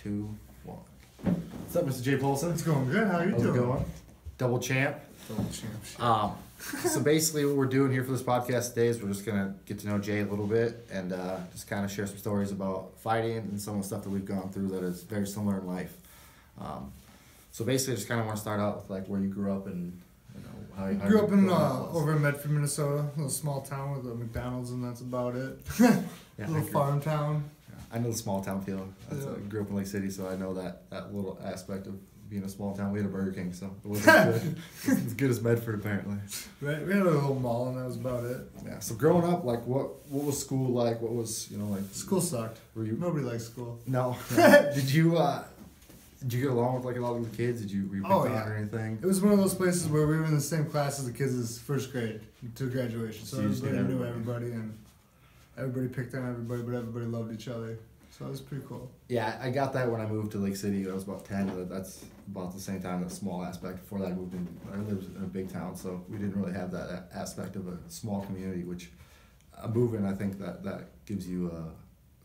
2, 1. What's up, Mr. Jay Paulson? It's going good. How are you How's doing? it going? Double champ. Double champ. So basically what we're doing here for this podcast today is we're just going to get to know Jay a little bit and just kind of share some stories about fighting and some of the stuff that we've gone through that is very similar in life. So basically I just kind of want to start out with like where you grew up and how you Grew up in over in Medford, Minnesota, a little small town with a McDonald's, and that's about it. Yeah, little farm town. I know the small town feel. I grew up in Lake City, so I know that little aspect of being a small town. We had a Burger King, so it wasn't good. As good as Medford, apparently. Right, we had a little mall, and that was about it. Yeah. So growing up, like, what was school like? What was like? School sucked. Were you? Nobody liked school. No. Did you get along with like a lot of the kids? Were you picked on or anything? It was one of those places where we were in the same class as the kids as first grade to graduation. So everybody knew everybody, and everybody picked on everybody, but everybody loved each other. So it was pretty cool. Yeah, I got that when I moved to Lake City. I was about 10. That's about the same time, that small aspect. Before that, I lived in a big town, so we didn't really have that aspect of a small community, which moving, I think that gives you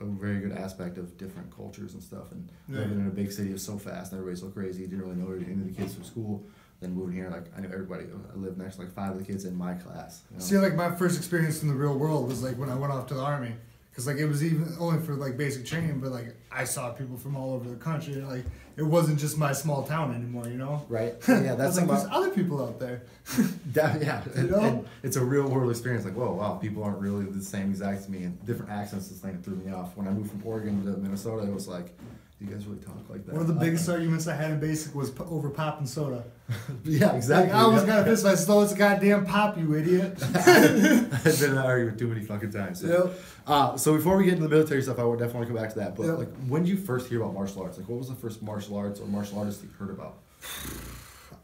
a very good aspect of different cultures and stuff. And living in a big city was so fast, and everybody's so crazy. You didn't really know any of the kids from school. Then moving here, like, I knew everybody. I lived next to like 5 of the kids in my class. See, like, my first experience in the real world was like when I went off to the Army. Because, like, it was even only for, like, basic training, but, like, I saw people from all over the country. And, like, it wasn't just my small town anymore, you know? Right. Yeah, that's like, there's other people out there. And it's a real-world experience. Like, whoa, wow, people aren't really the same exact as me. And different accents, this thing threw me off. When I moved from Oregon to Minnesota, it was like, do you guys really talk like that? One of the biggest arguments I had in basic was over pop and soda. Yeah, exactly. Like, I always got pissed. I stole this goddamn pop, you idiot. I've been in that argument too many fucking times. So. Yep. So before we get into the military stuff, I would definitely come back to that. But like, when did you first hear about martial arts? Like, what was the first martial arts or martial artist you heard about?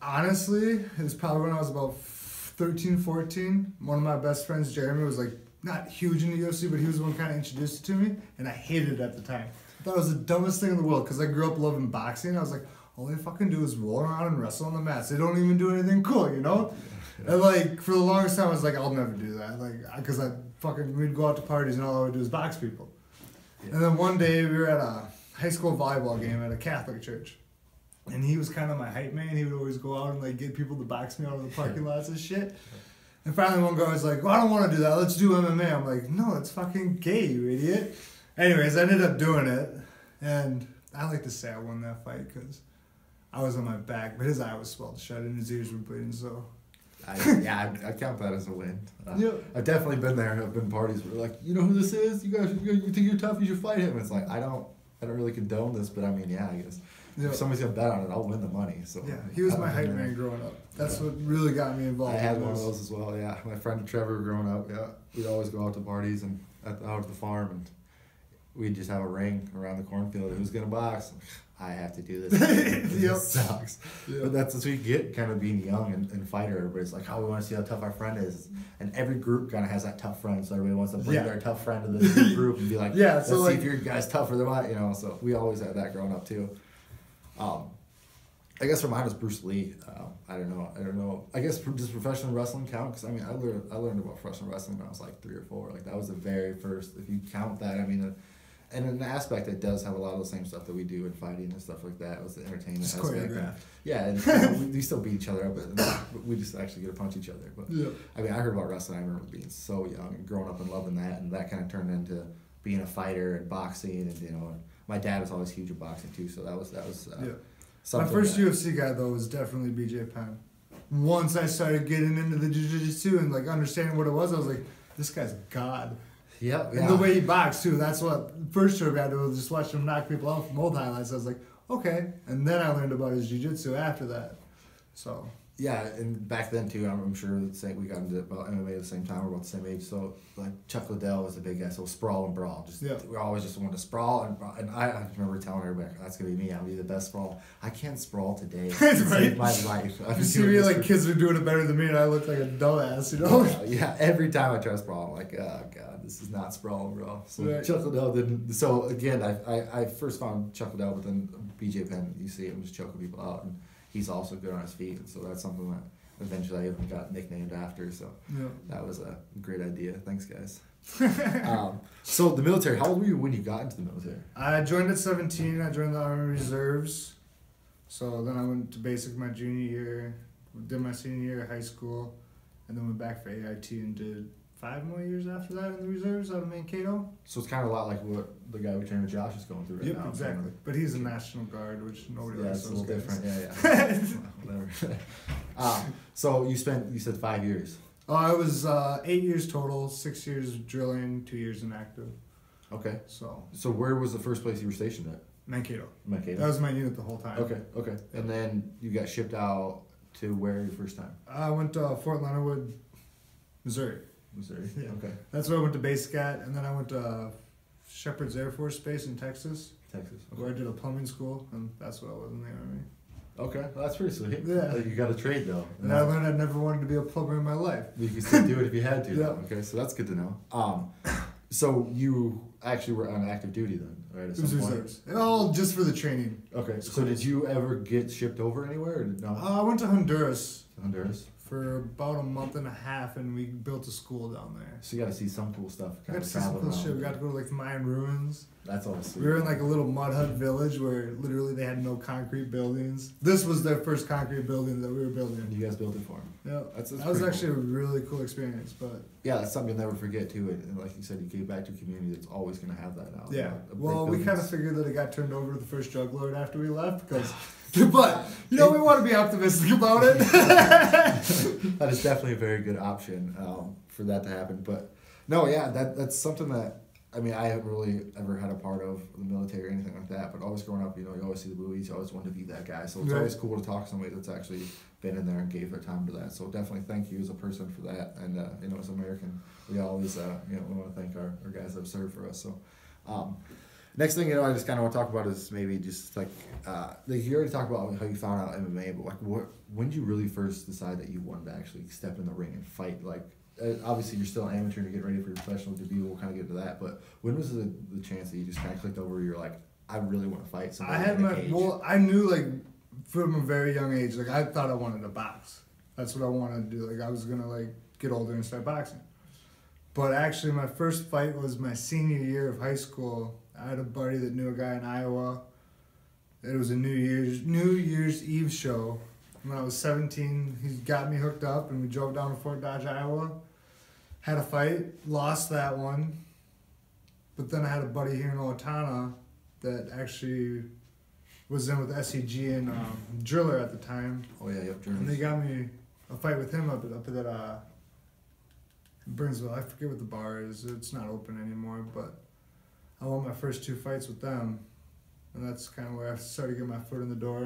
Honestly, it was probably when I was about 13, 14. One of my best friends, Jeremy, was like not huge in the UFC, but he was the one kind of introduced it to me, and I hated it at the time. I thought it was the dumbest thing in the world because I grew up loving boxing. I was like, all they fucking do is roll around and wrestle on the mats. They don't even do anything cool, you know? And like, for the longest time, I was like, I'll never do that. Like, because we'd go out to parties and all I would do is box people. Yeah. And then one day we were at a high school volleyball game at a Catholic church. And he was kind of my hype man. He would always go out and like get people to box me out of the parking lots and shit. And finally one guy was like, well, I don't want to do that. Let's do MMA. I'm like, no, it's fucking gay, you idiot. Anyways, I ended up doing it. And I like to say I won that fight because I was on my back, but his eye was swelled shut and his ears were bleeding, so... I count that as a win. Yeah. I've definitely been there. I've been parties where like, you know who this is? You think you're tough? You should fight him. It's like I don't really condone this, but I mean, yeah, I guess if somebody's gonna bet on it, I'll win the money. So yeah, he was my hype man growing up. That's what really got me involved. I had one of those as well. Yeah, my friend Trevor growing up. Yeah, we'd always go out to parties and out at the farm, and we'd just have a ring around the cornfield. Who's gonna box? I have to do this. This sucks. Yep. But that's what you get, kind of being young and fighter. Everybody's like, oh, we want to see how tough our friend is. And every group kind of has that tough friend, so everybody wants to bring their tough friend to the group and be like, let's see if your guy's tougher than mine. So we always had that growing up too. I guess for mine was Bruce Lee. I don't know. I guess does professional wrestling count? Because I mean, I learned about professional wrestling when I was like 3 or 4. Like that was the very first. If you count that, I mean. And in an aspect, it does have a lot of the same stuff that we do in fighting and stuff like that. It was the entertainment aspect. Choreographed. Yeah, and we still beat each other up, but we just actually get to punch each other. But I mean, I heard about wrestling. I remember being so young and growing up and loving that, and that kind of turned into being a fighter and boxing. And and my dad was always huge at boxing too, so that was something. My first UFC guy though was definitely Jay Paulson. Once I started getting into the Jiu Jitsu and like understanding what it was, I was like, this guy's God. Yep, and the way he boxed too, that's what first trip I had to was just watch him knock people out from old highlights. I was like, okay. And then I learned about his jiu-jitsu after that. So yeah, and back then too, I'm sure we got into about MMA at the same time. We're about the same age. So like Chuck Liddell was a big guy. So sprawl and brawl. We always just wanted to sprawl and brawl. And I remember telling everybody, that's gonna be me. I'll be the best sprawl. I can't sprawl today. It saved my life. You see me like kids are doing it better than me, and I look like a dumbass, you know? Yeah, every time I try to sprawl, I'm like, oh god, this is not sprawling, bro. So Chuck Liddell didn't. So again, I first found Chuck Liddell, but then BJ Penn. You see him just choking people out, and he's also good on his feet, and so that's something that eventually I even got nicknamed after. So that was a great idea. Thanks, guys. So the military, how old were you when you got into the military? I joined at 17. I joined the Army Reserves. So then I went to basic my junior year, did my senior year of high school, and then went back for AIT and did 5 more years after that in the reserves out of Mankato. So it's kind of a lot like what the guy we trained with Josh is going through right now. Exactly. But he's a National Guard, which nobody likes. It's a little different. Yeah. Whatever. So you said 5 years. I was 8 years total, 6 years drilling, 2 years inactive. Okay. So where was the first place you were stationed at? Mankato. Mankato. That was my unit the whole time. Okay. And then you got shipped out to where your first time? I went to Fort Leonard Wood, Missouri. Yeah. Okay. That's where I went to basic at, and then I went to Shepherd's Air Force Base in Texas. Okay. Where I did a plumbing school, and that's what I was in the Army. Okay, well, that's pretty sweet. Yeah. You got a trade though. And I learned I never wanted to be a plumber in my life. You could still do it if you had to. Yeah. Okay, so that's good to know. So you actually were on active duty then, right? At It was some point? reserves. All just for the training. Okay, so did you ever get shipped over anywhere or no? I went to Honduras Honduras. for about a month and a half, and we built a school down there. So you got to see some cool stuff. We got to see some cool shit. We got to go to like the Mayan ruins. That's all sweet. We were in like a little mud hut village where literally they had no concrete buildings. This was their first concrete building that we were building. You guys built it for them. Yeah, That's that was pretty actually a really cool experience. But yeah, that's something you'll never forget too. And like you said, you gave back to a community that's always going to have that now. yeah, Big well, we kind of buildings. figured that it got turned over to the first drug lord after we left because. But we want to be optimistic about it. That is definitely a very good option for that to happen. But no, yeah, that's something that I mean I haven't really ever had a part of the military or anything like that. But always growing up, you always see the movies, you always wanted to be that guy. So it's Right. always cool to talk to somebody that's actually been in there and gave their time to that. So definitely thank you as a person for that. And as an American, we always we want to thank our guys that have served for us. So. Next thing I just kind of want to talk about is maybe just like you already talked about how you found out MMA, but like when did you really first decide that you wanted to actually step in the ring and fight? Like obviously you're still an amateur and you're getting ready for your professional debut. We'll kind of get into that, but when was the chance that you just kind of clicked over? You're like, I really want to fight somebody. I knew like from a very young age, like I thought I wanted to box. That's what I wanted to do. Like I was gonna like get older and start boxing. But actually, my first fight was my senior year of high school. I had a buddy that knew a guy in Iowa. It was a New Year's Eve show. When I was 17, he got me hooked up, and we drove down to Fort Dodge, Iowa. Had a fight, lost that one. But then I had a buddy here in Owatonna that actually was in with SEG and Driller at the time. Oh yeah, yep, And they got me a fight with him up at Burnsville. I forget what the bar is. It's not open anymore, but I won my first 2 fights with them, and that's kind of where I started getting my foot in the door.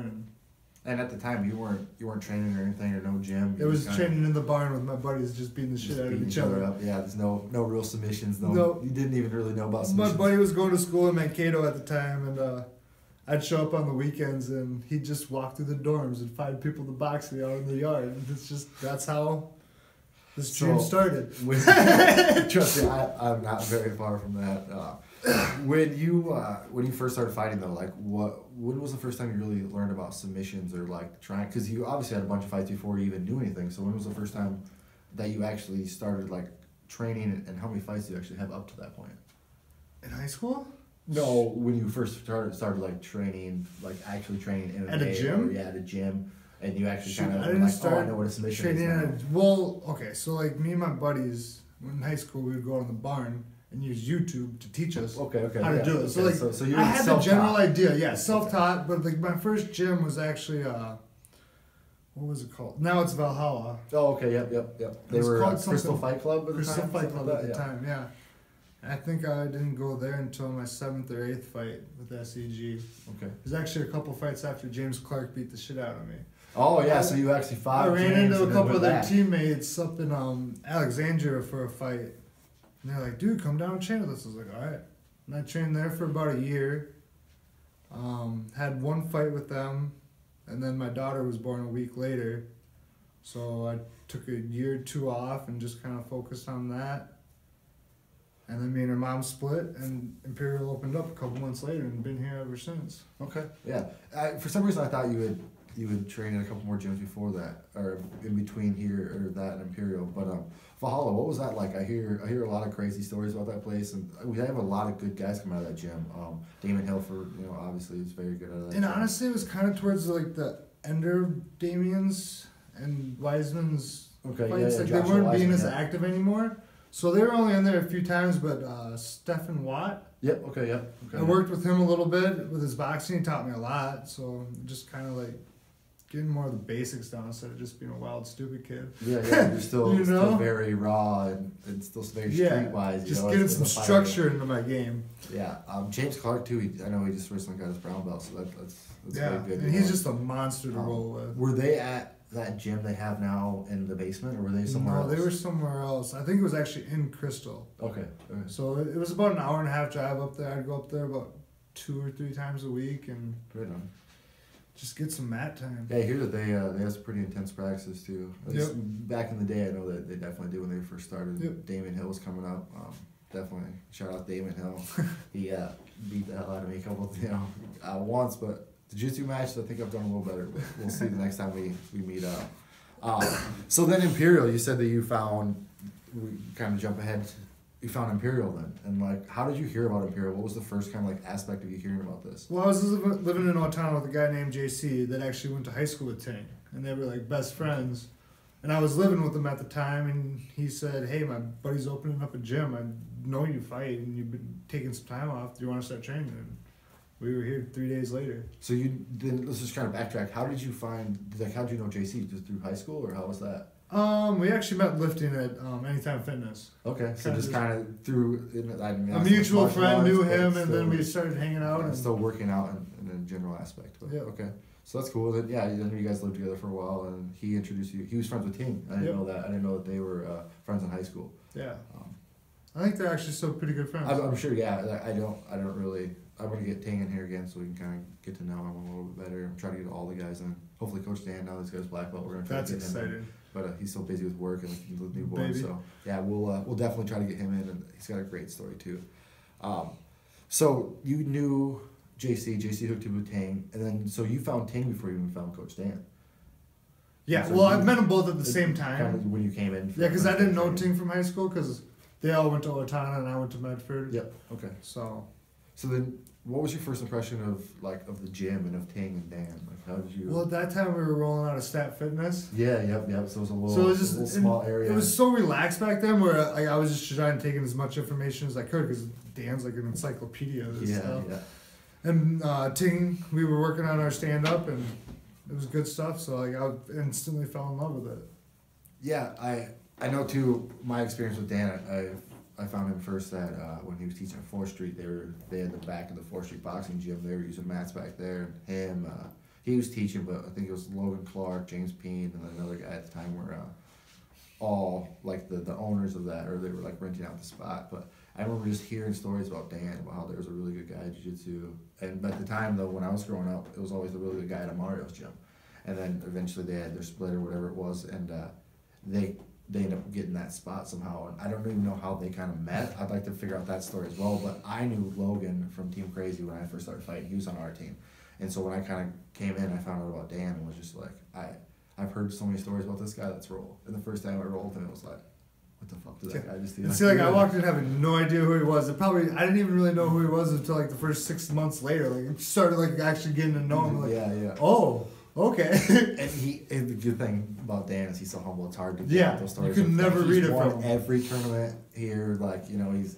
And at the time, you weren't training or anything, or no gym. It was training in the barn with my buddies, just beating the shit out of each other. Up. Yeah, there's no real submissions. No. You didn't even really know about submissions. My buddy was going to school in Mankato at the time, and I'd show up on the weekends, and he'd just walk through the dorms and find people to box me out in the yard. And that's how this dream started. Trust me, I'm not very far from that. When you first started fighting though, like when was the first time you really learned about submissions or like trying? Because you obviously had a bunch of fights before you even knew anything. So when was the first time that you actually started like training, and how many fights do you actually have up to that point? In high school? No, when you first started like training, like actually training MMA. At a gym? At a gym. And you actually Shoot, kind I of didn't like, start I know what a submission training is now. well, okay, so like me and my buddies, in high school, we would go out in the barn and use YouTube to teach us how to do it. So Okay, like, so you're I had the self-taught. general idea, self-taught, but like my first gym was actually, what was it called? Now it's Valhalla. Oh, okay, yep. They was were called Crystal Fight Club at the Crystal time? Fight Club Something at the like that, time, yeah. And I think I didn't go there until my 7th or 8th fight with SEG. Okay. There's actually a couple fights after James Clark beat the shit out of me. Oh yeah, so you actually fought. I ran James into a and then couple went of their back. teammates up in Alexandria for a fight. And they're like, dude, come down and train with us. I was like, alright. And I trained there for about a year. Had one fight with them. And then my daughter was born a week later. So I took a year or 2 off and just kind of focused on that. And then me and her mom split, and Imperial opened up a couple months later and been here ever since. Okay. Yeah. For some reason, I thought you had you had trained at a couple more gyms before that, or in between here or that and Imperial. But Valhalla, what was that like? I hear a lot of crazy stories about that place, and we have a lot of good guys come out of that gym. Damon Hilford, obviously is very good at that. And gym. honestly, it was kind of towards like the end of Damien's and Wiseman's fights. Like they weren't being as active anymore, so they were only in there a few times. But Stephen Watt. Yep. Okay. Yep. Okay. I worked with him a little bit with his boxing. He taught me a lot. So just kind of like getting more of the basics down instead of just being a wild, stupid kid. Yeah. You're still, still very raw and still very streetwise. Just getting some structure into my game. Yeah. James Clark too. I know he just recently got his brown belt, so that's very good. And he's just a monster to roll with. Were they at that gym they have now in the basement, or were they somewhere else? No, they were somewhere else. I think it was actually in Crystal. Okay. So it was about an hour and a half drive up there. I'd go up there about 2 or 3 times a week and just get some mat time. Yeah, I hear that they have some pretty intense practices too. Back in the day, I know that they definitely did when they first started. Yep. Damon Hill was coming up. Definitely shout out Damon Hill. He beat the hell out of me a couple, once, but the jiu-jitsu match, I think I've done a little better, but we'll see the next time we meet up. So then Imperial, you said that you found, we kind of jump ahead, you found Imperial then. And like, how did you hear about Imperial? What was the first kind of like aspect of you hearing about this? Well, I was living in Otana with a guy named JC that actually went to high school with Ting. And they were like best friends. And I was living with him at the time, and he said, hey, my buddy's opening up a gym. I know you fight, and you've been taking some time off. Do you want to start training? And we were here 3 days later. So let's just kind of backtrack. How did you how did you know JC? Just through high school, or how was that? We actually met lifting at Anytime Fitness. Okay, so just kind of through a mutual friend knew him, and then we started hanging out. And still working out in a general aspect. But, okay, so that's cool. Then you guys lived together for a while, and he introduced you. He was friends with Ting. I didn't know that. I didn't know that they were friends in high school. Yeah. I think they're actually still pretty good friends. I'm sure. Yeah, I don't really. I'm going to get Ting in here again so we can kind of get to know him a little bit better. I'm trying to get all the guys in. Hopefully Coach Dan, now this guy's black belt, we're going to try to get him in. But he's so busy with work and the newborn. So, yeah, we'll definitely try to get him in. And he's got a great story, too. So you knew JC hooked you with Ting. And then, so you found Ting before you even found Coach Dan. Yeah, so I met them both at the same time. Kind of when you came in. Yeah, because I didn't know Ting from high school because they all went to Otana and I went to Medford. Yep, okay. So then, what was your first impression of the gym and of Ting and Dan? Like, how did you? Well, at that time we were rolling out of Stat Fitness. Yeah, yep. So it was a little small area. It was so relaxed back then, where I was just trying to take in as much information as I could because Dan's like an encyclopedia of this stuff. Yeah. And Ting, we were working on our stand up, and it was good stuff. So I instantly fell in love with it. Yeah, I know too. My experience with Dan, I found him first at when he was teaching at 4th Street. They had the back of the 4th Street boxing gym. They were using mats back there. Him, he was teaching, but I think it was Logan Clark, James Peen, and then another guy at the time were all like the owners of that, or they were like renting out the spot. But I remember just hearing stories about Dan, about how there was a really good guy at Jiu-Jitsu. And at the time though, when I was growing up, it was always the really good guy at Mario's gym. And then eventually they had their split or whatever it was, and they ended up getting that spot somehow. And I don't even know how they kind of met. I'd like to figure out that story as well. But I knew Logan from Team Crazy when I first started fighting. He was on our team. And so when I kind of came in, I found out about Dan and was just like, I've heard so many stories about this guy that's roll. And the first time I rolled him, it was like, what the fuck did that guy just do? See, I walked in having no idea who he was. I didn't even really know who he was until like the first 6 months later. Like, started like actually getting to know him. Like, yeah. Oh. Okay. And the good thing about Dan is he's so humble. It's hard to get those stories. You can never read it from him. Every tournament here,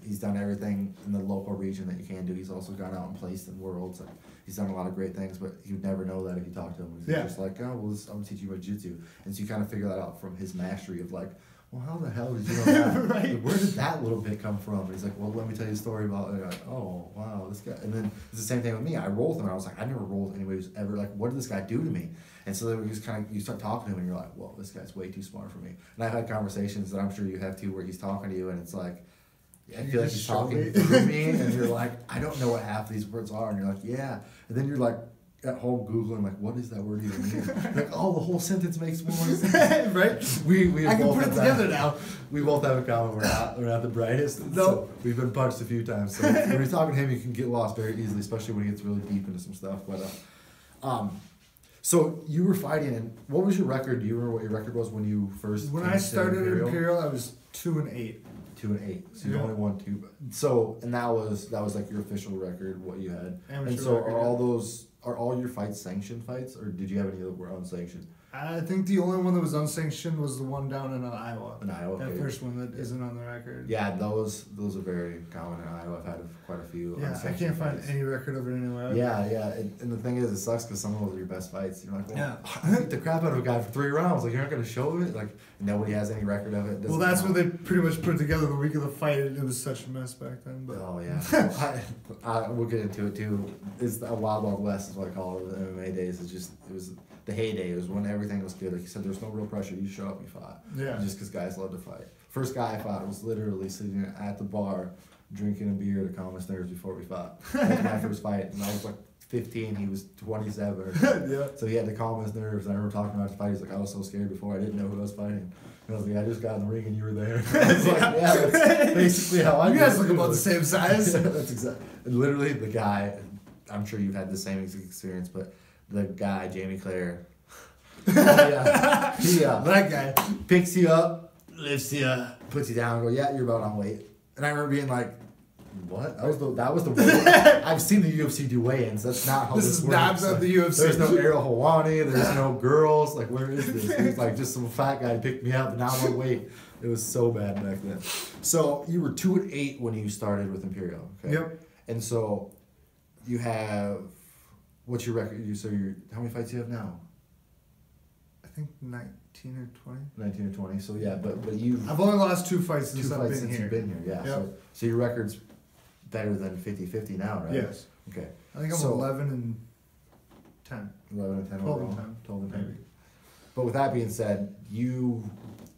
he's done everything in the local region that you can do. He's also gone out and placed in worlds. And he's done a lot of great things, but you'd never know that if you talk to him. He's just like, I'm gonna teach you about jiu-jitsu, and so you kind of figure that out from his mastery of like, well, how the hell did you know that? Right. Like, where did that little bit come from? And he's like, well, let me tell you a story about it. And you're like, oh, wow, this guy. And then it's the same thing with me. I rolled him, and I was like, I never rolled anybody who's ever, like, what did this guy do to me? And so then you start talking to him, and you're like, well, this guy's way too smart for me. And I've had conversations that I'm sure you have too, where he's talking to you, and it's like, I feel like he's talking through me, and you're like, I don't know what half of these words are. And you're like, yeah. And then you're like, at home Googling, like, what does that word even mean? Like, oh, the whole sentence makes more sense. Right? We I can put it together now. We both have in common. We're not the brightest. No. So we've been punched a few times. So when you're talking to him, you can get lost very easily, especially when he gets really deep into some stuff. But So you were fighting, and what was your record? Do you remember what your record was when you first? When I started at Imperial, I was 2-8. 2-8. So you only won 2. So and that was like your official record, what you had. Amateur and so record, are all your fights sanctioned fights, or did you have any that were unsanctioned? I think the only one that was unsanctioned was the one down in Iowa. In Iowa, that okay. first one that isn't on the record. Yeah, those are very common in Iowa. I've had quite a few. Yeah, I can't find any record of it anywhere. Yeah. And the thing is, it sucks because some of those are your best fights. You're like, well, yeah, I beat the crap out of a guy for 3 rounds. Like, you're not going to show it. Like, nobody has any record of it. Well, that's what they pretty much put together the week of the fight, and it was such a mess back then. But oh yeah, we'll get into it too. It's a Wild Wild West is what I call it. The MMA days. It was the heyday. It was when everything was good. Like you said, there was no real pressure. You show up, you fought. Yeah. Just because guys love to fight. First guy I fought was literally sitting at the bar, drinking a beer to calm his nerves before we fought. That was my first fight, and I was like 15. He was 27. Yeah. So he had to calm his nerves. And I remember talking about the fight. He's like, I was so scared before. I didn't know who I was fighting. And I was like, I just got in the ring and you were there. I was like, yeah, that's basically how I. You guys look about the same size. Yeah, that's exactly. Literally, the guy. I'm sure you've had the same experience, but the guy, Jamie Clare. That guy picks you up, lifts you, puts you down, and go, yeah, you're about on weight. And I remember being like, what? That was the weight. I've seen the UFC do weigh-ins. That's not how this is works. not the UFC. There's no Ariel Helwani. There's no girls. Like, where is this? It was like just some fat guy picked me up, and now I'm on weight. It was so bad back then. So you were 2-8 when you started with Imperial. Okay? Yep. And so you have, what's your record? How many fights do you have now? I think 19 or 20. 19 or 20. So yeah, but I've only lost 2 fights since I've been here. You've been here, yeah. Yep. So your record's better than 50-50 now, right? Yes. Okay. I think I'm 11 and 10. 11 and 10 12 overall. and 10. 12 and 10. Maybe. But with that being said, you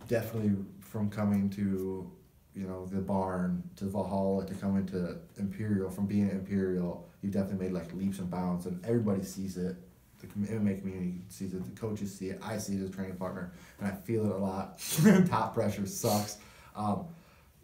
definitely, from coming to, the barn to Valhalla to coming to Imperial, from being at Imperial, you definitely made like leaps and bounds, and everybody sees it. The MMA community sees it. The coaches see it. I see it as a training partner, and I feel it a lot. Top pressure sucks.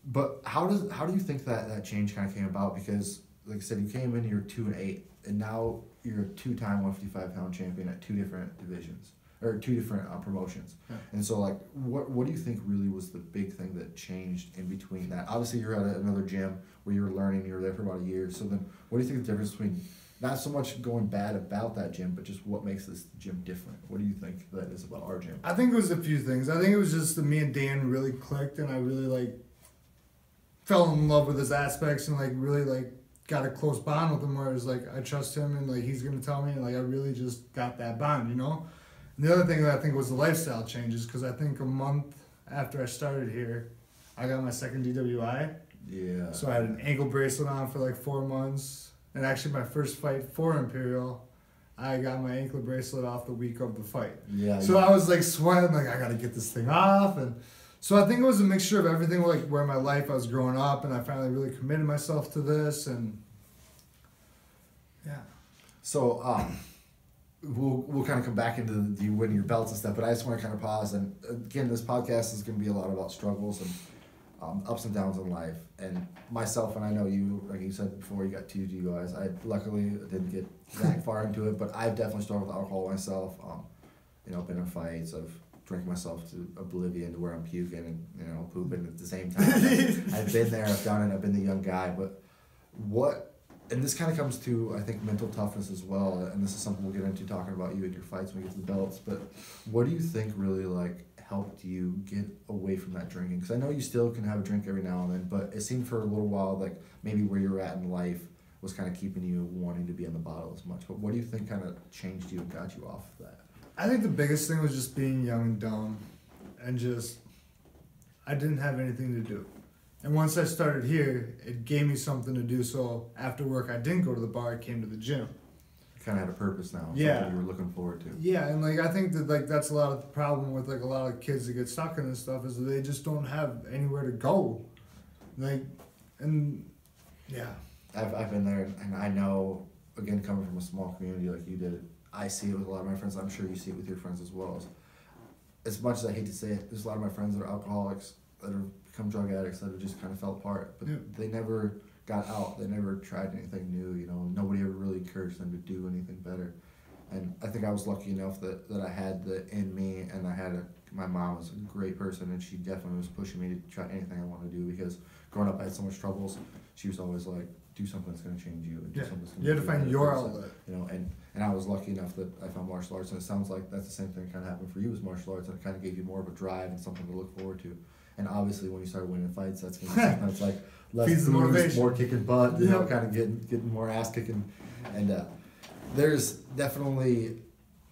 But how do you think that change kind of came about? Because, like I said, you came in, you're 2-8, and now you're a 2-time 155-pound champion at 2 different divisions, or 2 different promotions. Yeah. And so, like, what do you think really was the big thing that changed in between that? Obviously, you're at another gym where you were learning. You were there for about a year. So then, what do you think the difference between not so much going bad about that gym, but just what makes this gym different? What do you think that is about our gym? I think it was a few things. I think it was just that me and Dan really clicked, and I really fell in love with his aspects, and really got a close bond with him. Where it was like I trust him, and he's gonna tell me, and I really just got that bond, And the other thing that I think was the lifestyle changes, because I think a month after I started here, I got my second DWI. Yeah. So I had an ankle bracelet on for 4 months. And actually, my first fight for Imperial, I got my ankle bracelet off the week of the fight. Yeah. So I was sweating, I gotta get this thing off, and so I think it was a mixture of everything, where my life I was growing up, and I finally really committed myself to this, and yeah. So we'll kind of come back into you winning your belts and stuff, but I just want to kind of pause, and again, this podcast is going to be a lot about struggles and ups and downs in life, and myself, and I know you, like you said before, you got 2 DUIs. I luckily didn't get that far into it, but I've definitely struggled with alcohol myself. Been in fights. I've drank myself to oblivion to where I'm puking and pooping at the same time. I've been there. I've done it. I've been the young guy. But and this kind of comes to, I think, mental toughness as well. And this is something we'll get into talking about you and your fights when we get to the belts. But what do you think really helped you get away from that drinking? Because I know you still can have a drink every now and then, but it seemed for a little while maybe where you're at in life was kind of keeping you wanting to be on the bottle as much. But what do you think kind of changed you and got you off of that? I think the biggest thing was just being young and dumb, and I didn't have anything to do. And once I started here, it gave me something to do. So after work, I didn't go to the bar. I came to the gym. Kind of had a purpose now. Yeah. Something you were looking forward to. Yeah, and I think that that's a lot of the problem with a lot of kids that get stuck in this stuff, is that they just don't have anywhere to go. And yeah. I've been there, and I know, again, coming from a small community like you did, I see it with a lot of my friends. I'm sure you see it with your friends as well. As much as I hate to say it, there's a lot of my friends that are alcoholics, that have become drug addicts, that have just kind of fell apart. But they never got out. They never tried anything new. Nobody ever really encouraged them to do anything better. And I think I was lucky enough that I had the in me, and my mom was a great person, and she definitely was pushing me to try anything I want to do, because growing up I had so much troubles. She was always like, do something that's going to change you. And do something that's gonna you had to find your outlet. You know, and I was lucky enough that I found martial arts, and it sounds like that's the same thing kind of happened for you as martial arts, and it kind of gave you more of a drive and something to look forward to. And obviously when you start winning fights, that's going to be something that's like less Feeds the booze, motivation. more kicking butt, you know, kind of getting more ass kicking. And there's definitely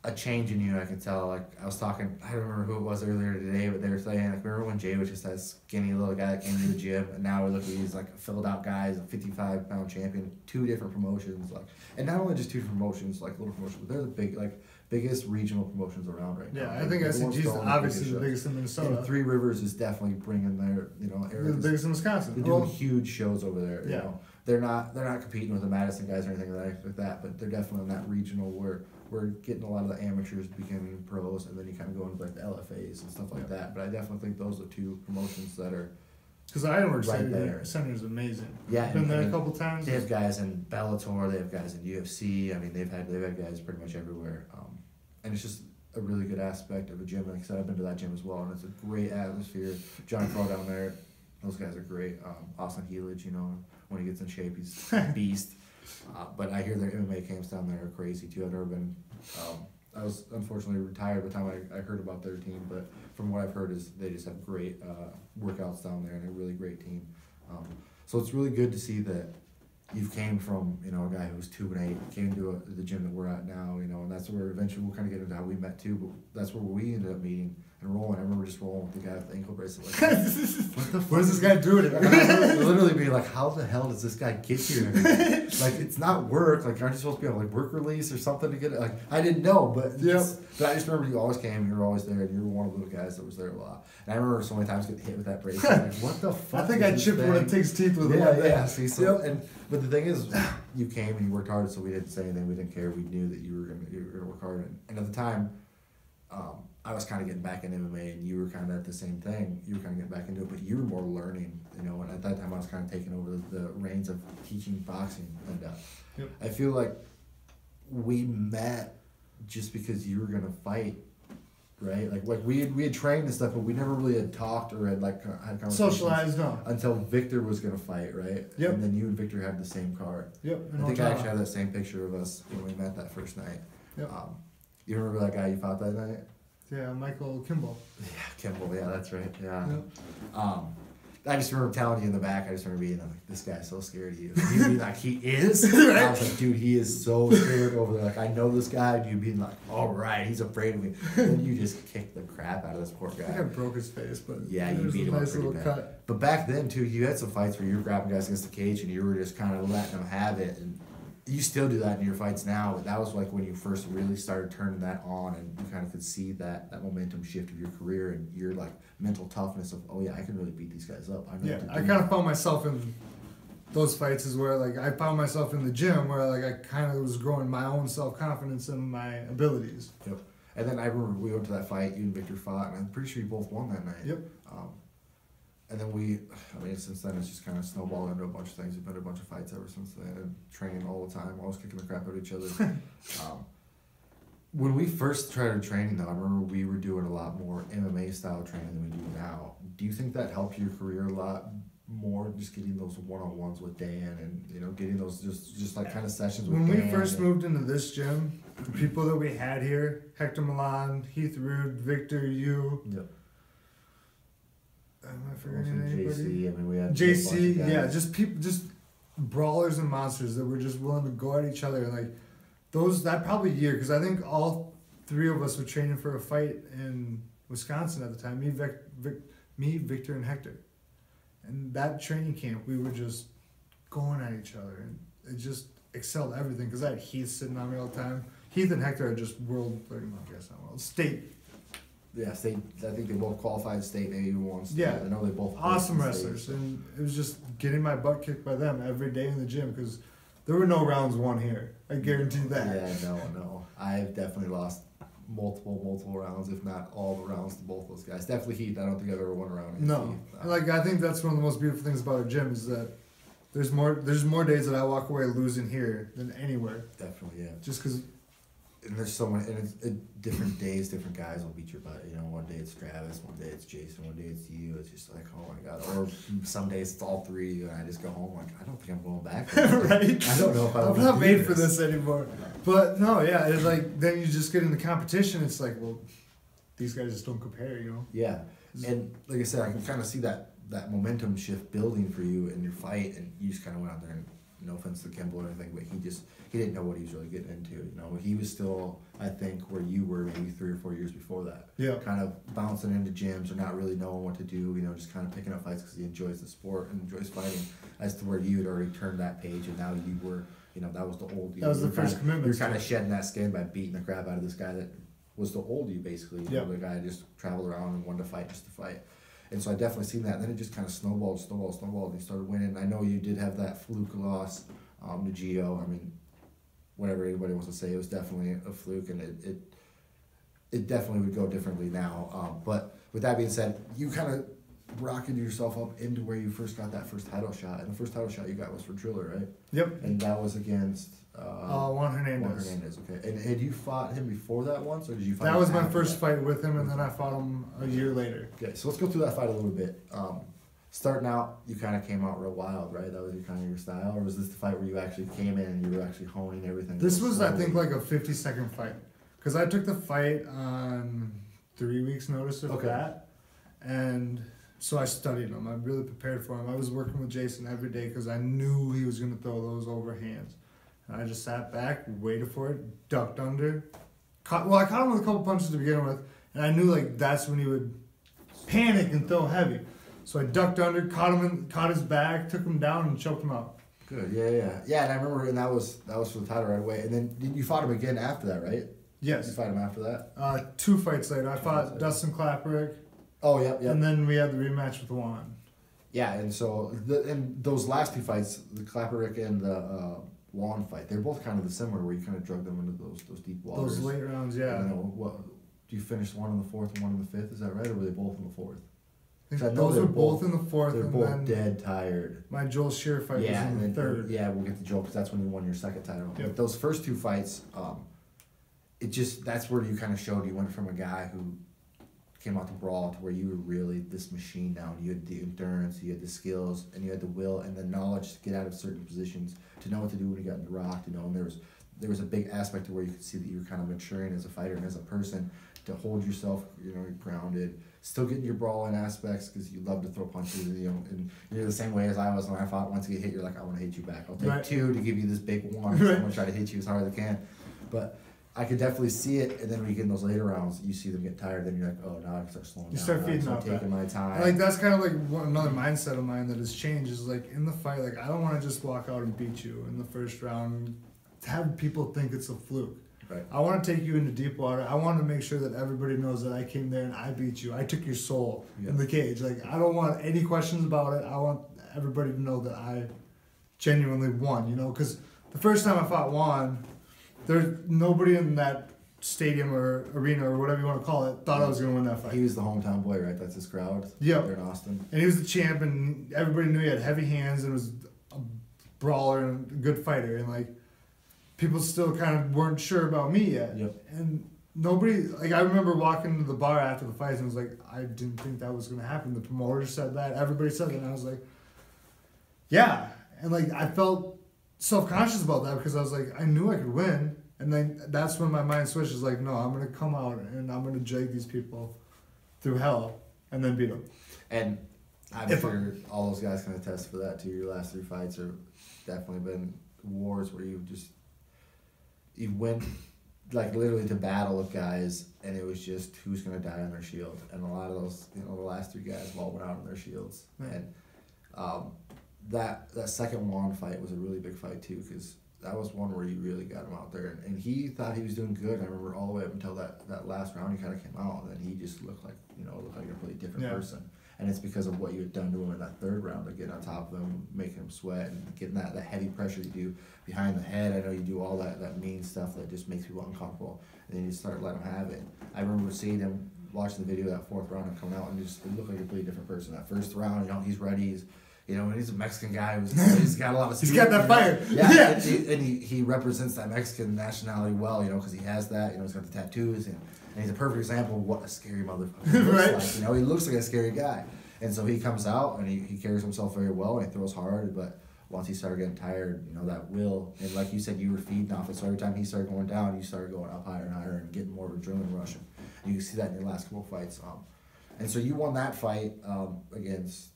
a change in you, I can tell. Like, I was talking, I don't remember who it was earlier today, but they were saying, like, remember when Jay was just that skinny little guy that came to the gym, and now we look at these, like, filled out guys, a 55-pound champion, 2 different promotions, like, and not only just 2 different promotions, like, little promotions, but they're the biggest regional promotions around right now. Yeah, I think SCG is obviously the biggest in Minnesota. And Three Rivers is definitely bringing their, the biggest in Wisconsin. They're doing huge shows over there. Yeah. You know, they're not competing with the Madison guys or anything like that, but they're definitely in that regional where we're getting a lot of the amateurs becoming pros, and then you kind of go into like the LFAs and stuff like that. But I definitely think those are 2 promotions that are. Because Ironworks right there. Center is amazing. Yeah, been there a couple times. They have guys in Bellator, they have guys in UFC. I mean, they've had guys pretty much everywhere. And it's just a really good aspect of a gym. Like I said, I've been to that gym as well, and it's a great atmosphere. John Crow down there, those guys are great. Austin Healich, when he gets in shape, he's a beast. But I hear their MMA camps down there are crazy too. I've never been. I was unfortunately retired by the time I heard about their team, but from what I've heard is they just have great workouts down there, and a really great team. So it's really good to see that you've came from a guy who was 2-8, came to the gym that we're at now, and that's where eventually we'll kind of get into how we met too. But that's where we ended up meeting and rolling. I remember just rolling with the guy with the ankle bracelet. Like, what the fuck? What is this guy doing? Literally being like, how the hell does this guy get here? Like, it's not work. Like, aren't you supposed to be on like work release or something to get it? Like, I didn't know, but but I just remember you always came. You were always there, and you were one of the guys that was there a lot. And I remember so many times getting hit with that bracelet. Like, what the fuck? I think I chipped one of Tig's teeth with it. Yeah. See, so but the thing is, you came and you worked hard, so we didn't say anything. We didn't care. We knew that you were gonna work hard. And at the time, I was kind of getting back into MMA, and you were kind of at the same thing. You were kind of getting back into it, but you were more learning, And at that time, I was kind of taking over the reins of teaching boxing. And I feel like we met just because you were gonna fight, right? Like we had trained and stuff, but we never really had talked or had had conversations. Socialized, no. Until Victor was gonna fight, right? Yep. And then you and Victor had the same card. Yep. I think I actually have that same picture of us when we met that first night. Yep. You remember that guy you fought that night? Yeah, Michael Kimball. Yeah, Kimball. Yeah, that's right. Yeah. Yep. I just remember telling you in the back. I just remember being like, "This guy's so scared of you." You'd be like, "He is." Right? I was like, "Dude, he is so scared over there." Like, I know this guy. And you being like, "All right, he's afraid of me." Then you just kicked the crap out of this poor guy. I think I broke his face, but yeah, you beat him up pretty bad. Cut. But back then too, you had some fights where you were grabbing guys against the cage and you were just kind of letting them have it, and you still do that in your fights now. But that was like when you first really started turning that on, and you kind of could see that momentum shift of your career and your like mental toughness of, oh yeah, I can really beat these guys up. I kind of found myself in those fights is where like I found myself in the gym where like I kind of was growing my own self-confidence and my abilities. Yep. And then I remember we went to that fight, you and Victor fought, and I'm pretty sure you both won that night. Yep. And then since then it's just kind of snowballed into a bunch of things. We've been to a bunch of fights ever since then, and training all the time, always kicking the crap out of each other. When we first started training, though, I remember we were doing a lot more MMA style training than we do now. Do you think that helped your career a lot more, just getting those one-on-ones with Dan and getting those just like kind of sessions with Dan? When we Dan first moved into this gym, the people that we had here, Hector Milan, Heath Rude, Victor, you. Yep. Am I forgetting anybody? JC, I mean, we had JC, yeah, just people, just brawlers and monsters that were just willing to go at each other. Like that probably year, because I think all 3 of us were training for a fight in Wisconsin at the time. Me, Victor, and Hector. And that training camp, we were just going at each other, and it just excelled everything. Because I had Heath sitting on me all the time. Heath and Hector are just state. Yeah, state. I think they both qualified state, maybe even one state. Yeah, I know they both awesome wrestlers, and it was just getting my butt kicked by them every day in the gym because there were no rounds won here. I guarantee that. Yeah, no. I've definitely lost multiple rounds, if not all the rounds, to both those guys. Definitely Heath. I don't think I've ever won a round against Heath. Like I think that's one of the most beautiful things about our gym is that there's more days that I walk away losing here than anywhere. Definitely, yeah. Just because and there's so many, and different days, different guys will beat your butt. You know, one day it's Travis, one day it's Jason, one day it's you. It's just like, oh my god. Or some days it's all three, and I just go home like, I don't think I'm going back. Right? I don't know if I'm not made for this anymore. But no, yeah, it's like then you just get into competition. It's like, well, these guys just don't compare, you know. Yeah, and like I said, I can kind of see that momentum shift building for you in your fight, and you just kind of went out there and. No offense to Kimball or anything, but he didn't know what he was really getting into. You know, he was still, I think, where you were maybe 3 or 4 years before that. Yeah. Kind of bouncing into gyms or not really knowing what to do. You know, just kind of picking up fights because he enjoys the sport and enjoys fighting. As to where you had already turned that page, and now you were, you know, that was the old you. That was the first commitment. You're kind of shedding that skin by beating the crap out of this guy that was the old you, basically. You know, the guy just traveled around and wanted to fight just to fight. And so I definitely seen that. And then it just kind of snowballed, and he started winning. I know you did have that fluke loss. To Gio, I mean, whatever anybody wants to say, it was definitely a fluke, and it definitely would go differently now. But with that being said, you kind of rocketed yourself up into where you first got that first title shot, and the first title shot you got was for Driller, right? Yep. And that was against Juan Hernandez. Juan Hernandez, okay. And had you fought him before that once, or did you fight him? That was my first fight with him, and then I fought him a year later. Okay, so let's go through that fight a little bit. Starting out, you kind of came out real wild, right? That was your style? Or was this the fight where you actually came in and you were actually honing everything? This was, I think, like a 50-second fight. Because I took the fight on 3 weeks' notice of that. And so I studied him. I really prepared for him. I was working with Jason every day because I knew he was going to throw those overhands. And I just sat back, waited for it, ducked under. I caught him with a couple punches to begin with. And I knew, like, that's when he would panic and throw heavy. So I ducked under, caught his back, took him down, and choked him out. Good, yeah. And I remember, and that was for the title right away. And then you fought him again after that, right? Yes. You fought him after that. 2 fights later, I fought Dustin Klapperick. Oh, yep. And then we had the rematch with Juan. Yeah, and so and those last 2 fights, the Klapperick and the Juan fight, they're both kind of similar, where you kind of drug them into those deep waters. Those late rounds, yeah. And what do you finish one in the 4th and one in the 5th? Is that right, or were they both in the 4th? Those were both in the 4th. They're both dead tired. My Joel Shear fight was in the 3rd. Yeah, we'll get to Joel because that's when you won your 2nd title. Yep. But those first 2 fights, that's where you kind of showed you went from a guy who came out to brawl to where you were really this machine now. You had the endurance, you had the skills, and you had the will and the knowledge to get out of certain positions, to know what to do when you got rocked, you know. And there was a big aspect to where you could see that you were kind of maturing as a fighter and as a person, to hold yourself, you know, grounded, still getting your brawling aspects because you love to throw punches, you know, and you're the same way as I was when I fought. Once you get hit, you're like, I want to hit you back. I'll take 2 to give you this big one. So I'm going to try to hit you as hard as I can. But I could definitely see it, and then when you get in those later rounds, you see them get tired, then you're like, oh, now I can start slowing down. You start feeding off taking my time. Like, that's kind of like another mindset of mine that has changed, is like, in the fight, like, I don't want to just walk out and beat you in the first round, have people think it's a fluke. Right. I want to take you into deep water. I want to make sure that everybody knows that I came there and I beat you. I took your soul in the cage. Like, I don't want any questions about it. I want everybody to know that I genuinely won, you know? Because the first time I fought Juan, there's nobody in that stadium or arena or whatever you want to call it thought I was going to win that fight. He was the hometown boy, right? That's his crowd. Yeah. There in Austin. And he was the champ, and everybody knew he had heavy hands and was a brawler and a good fighter. And, like, people still kind of weren't sure about me yet. Yep. And nobody, like, I remember walking to the bar after the fight and was like, I didn't think that was going to happen. The promoter said that. Everybody said that. And I was like, yeah. And, like, I felt self-conscious about that because I was like, I knew I could win. And then that's when my mind switches, like, no, I'm going to come out and I'm going to drag these people through hell and then beat them. And I'm sure all those guys can attest for that too. Your last 3 fights have definitely been wars where you went like literally to battle with guys, and it was just who's going to die on their shield. And a lot of those, you know, the last 3 guys all went out on their shields. Right. And that second Juan fight was a really big fight too, because that was one where you really got him out there, and he thought he was doing good. I remember all the way up until that last round, he kind of came out, and then he just looked like a completely different person. And it's because of what you had done to him in that 3rd round, of getting on top of him, making him sweat, and getting that heavy pressure you do behind the head. I know you do all that mean stuff that just makes people uncomfortable, and then you start letting him have it. I remember seeing him, watching the video of that 4th round and coming out, and it looked like a completely different person. That first round, you know, he's ready, You know, and he's a Mexican guy he's got a lot of he's got that fire. Yeah, and he represents that Mexican nationality well, you know, because he has that. You know, he's got the tattoos, and he's a perfect example of what a scary motherfucker looks like. You know, he looks like a scary guy, and so he comes out and he carries himself very well and he throws hard, but once he started getting tired, you know, that will, and like you said, you were feeding off it. So every time he started going down, you started going up higher and higher and getting more of a adrenaline rush. And you can see that in your last couple of fights. And so you won that fight against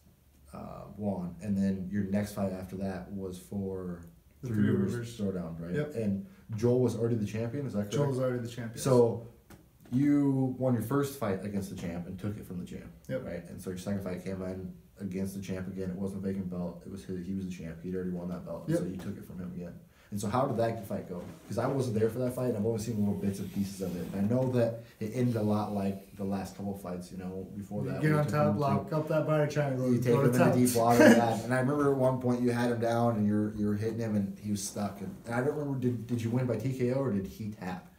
Juan, and then your next fight after that was for the Three Rivers Throwdown, right? Yep. And Joel was already the champion, is that correct? Joel was already the champion. So you won your first fight against the champ and took it from the champ, yep. right? And so your second fight came in against the champ again. It wasn't a vacant belt. It was he was the champ. He'd already won that belt, yep. so you took it from him again. And so how did that fight go? Because I wasn't there for that fight, and I've only seen little bits and pieces of it. And I know that it ended a lot like the last couple of fights, you know, before that. You get on top, lock up that body triangle. You take him into deep water. And I remember at one point you had him down, and you were hitting him, and he was stuck. And I don't remember, did you win by TKO or did he tap?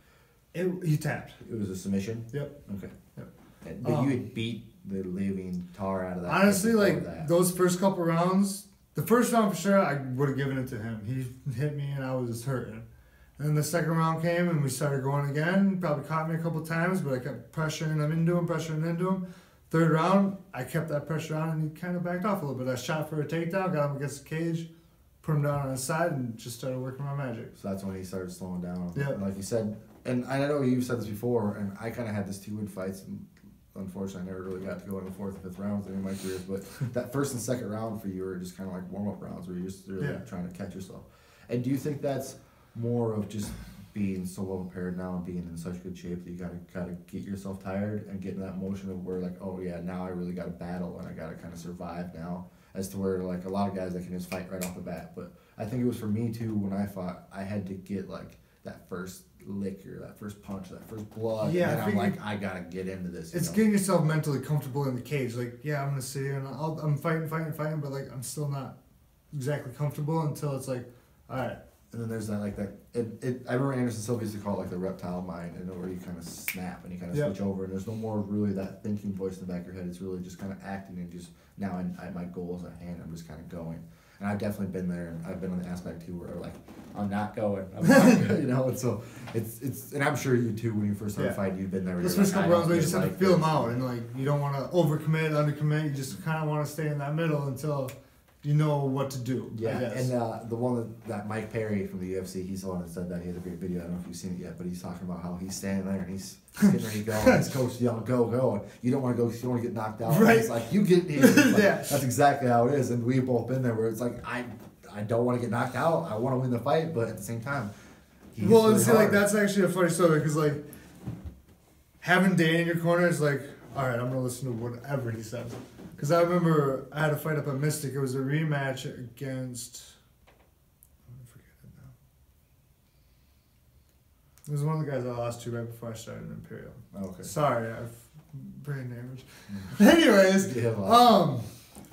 He tapped. It was a submission? Yep. Okay. Yep. But you had beat the living tar out of that. Honestly, like, those first couple rounds, the first round for sure, I would have given it to him. He hit me and I was just hurting. And then the second round came and we started going again. Probably caught me a couple times, but I kept pressuring him into him. Third round, I kept that pressure on and he kind of backed off a little bit. I shot for a takedown, got him against the cage, put him down on his side, and just started working my magic. So that's when he started slowing down. Yeah. And like you said, and I know you've said this before, and I kind of had this 2-win fights, and unfortunately, I never really got to go in the 4th and 5th rounds in my careers. But that first and second round for you were just kind of like warm-up rounds where you're just really trying to catch yourself. And do you think that's more of just being so well prepared now and being in such good shape that you gotta get yourself tired and get in that motion of where like, oh yeah, now I really gotta battle and I gotta kind of survive now, as to where like a lot of guys that can just fight right off the bat. But I think it was for me too when I fought, I had to get like that first lick or that first punch, that first blood. Yeah, and I'm like, I gotta get into this. It's getting yourself mentally comfortable in the cage. Like, yeah, I'm gonna sit here and I'm fighting, but like I'm still not exactly comfortable until it's like, all right. And then there's that like that. I remember Anderson Silva used to call it like the reptile mind, and where you kind of snap and you kind of switch over, and there's no more really that thinking voice in the back of your head. It's really just kind of acting and just now my goals at hand. I'm just kind of going. And I've definitely been there, and I've been on the aspect too where like I'm not going, you know. And so it's and I'm sure you too when you first started fighting, you've been there. Those first couple rounds, you just have to feel them out, and like you don't want to overcommit, undercommit. You just kind of want to stay in that middle until you know what to do. Yeah, and the one that Mike Perry from the UFC, he's the one that said that. He has a great video. I don't know if you've seen it yet, but he's talking about how he's standing there and he's getting ready to go. And his coach yelling, "Go, go!" And you don't want to go because you don't want to get knocked out. Right. And it's like you get here. Like, yeah. That's exactly how it is, and we've both been there where it's like I don't want to get knocked out. I want to win the fight, but at the same time, well, and see, like that's actually a funny story because like having Dane in your corner is like, all right, I'm gonna listen to whatever he says. Because I remember I had a fight up at Mystic. It was a rematch against. I forget it now. It was one of the guys I lost to right before I started in Imperial. Oh, okay. Sorry, I've brain damage. Anyways,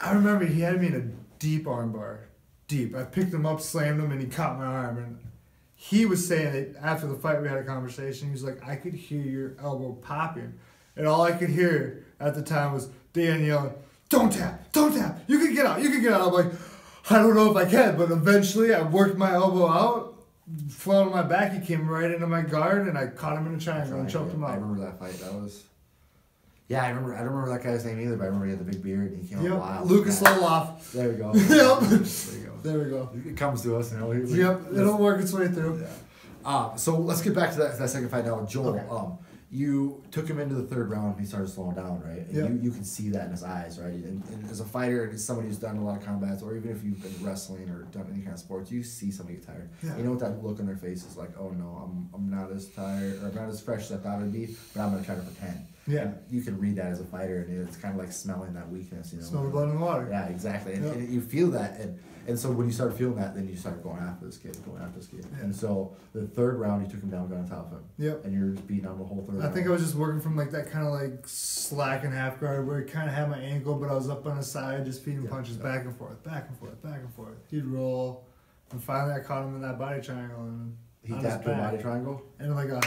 I remember he had me in a deep armbar. Deep. I picked him up, slammed him, and he caught my arm. And he was saying that after the fight we had a conversation. He was like, I could hear your elbow popping. And all I could hear at the time was Dan yelling, don't tap, you can get out. I'm like, I don't know if I can, but eventually I worked my elbow out, fell on my back, he came right into my guard, and I caught him in a triangle and choked him out. I remember that fight, I don't remember that guy's name either, but I remember he had the big beard and he came out wild. Lucas Loloff. There we go. There we go. It comes to us, you know. It'll work its way through. Yeah. So let's get back to that second fight now with Joel. Okay. You took him into the third round and he started slowing down, right? And you can see that in his eyes, right? And as a fighter and as somebody who's done a lot of combats, or even if you've been wrestling or done any kind of sports, you see somebody get tired. Yeah. You know what that look on their face is like, oh no, I'm not as tired, or I'm not as fresh as I thought I'd be, but I'm going to try to pretend. Yeah. And you can read that as a fighter, and it's kind of like smelling that weakness, you know? Smell the blood in the water. Yeah, exactly. And you feel that, and so when you start feeling that, then you start going after this kid. Yeah. And so the third round, you took him down, got on top of him. Yep. And you're just beating on the whole third round. I think I was just working from like that kind of like slack and half guard where he kind of had my ankle, but I was up on his side just feeding punches back and forth. He'd roll, and finally I caught him in that body triangle. And he tapped to a body triangle? And like a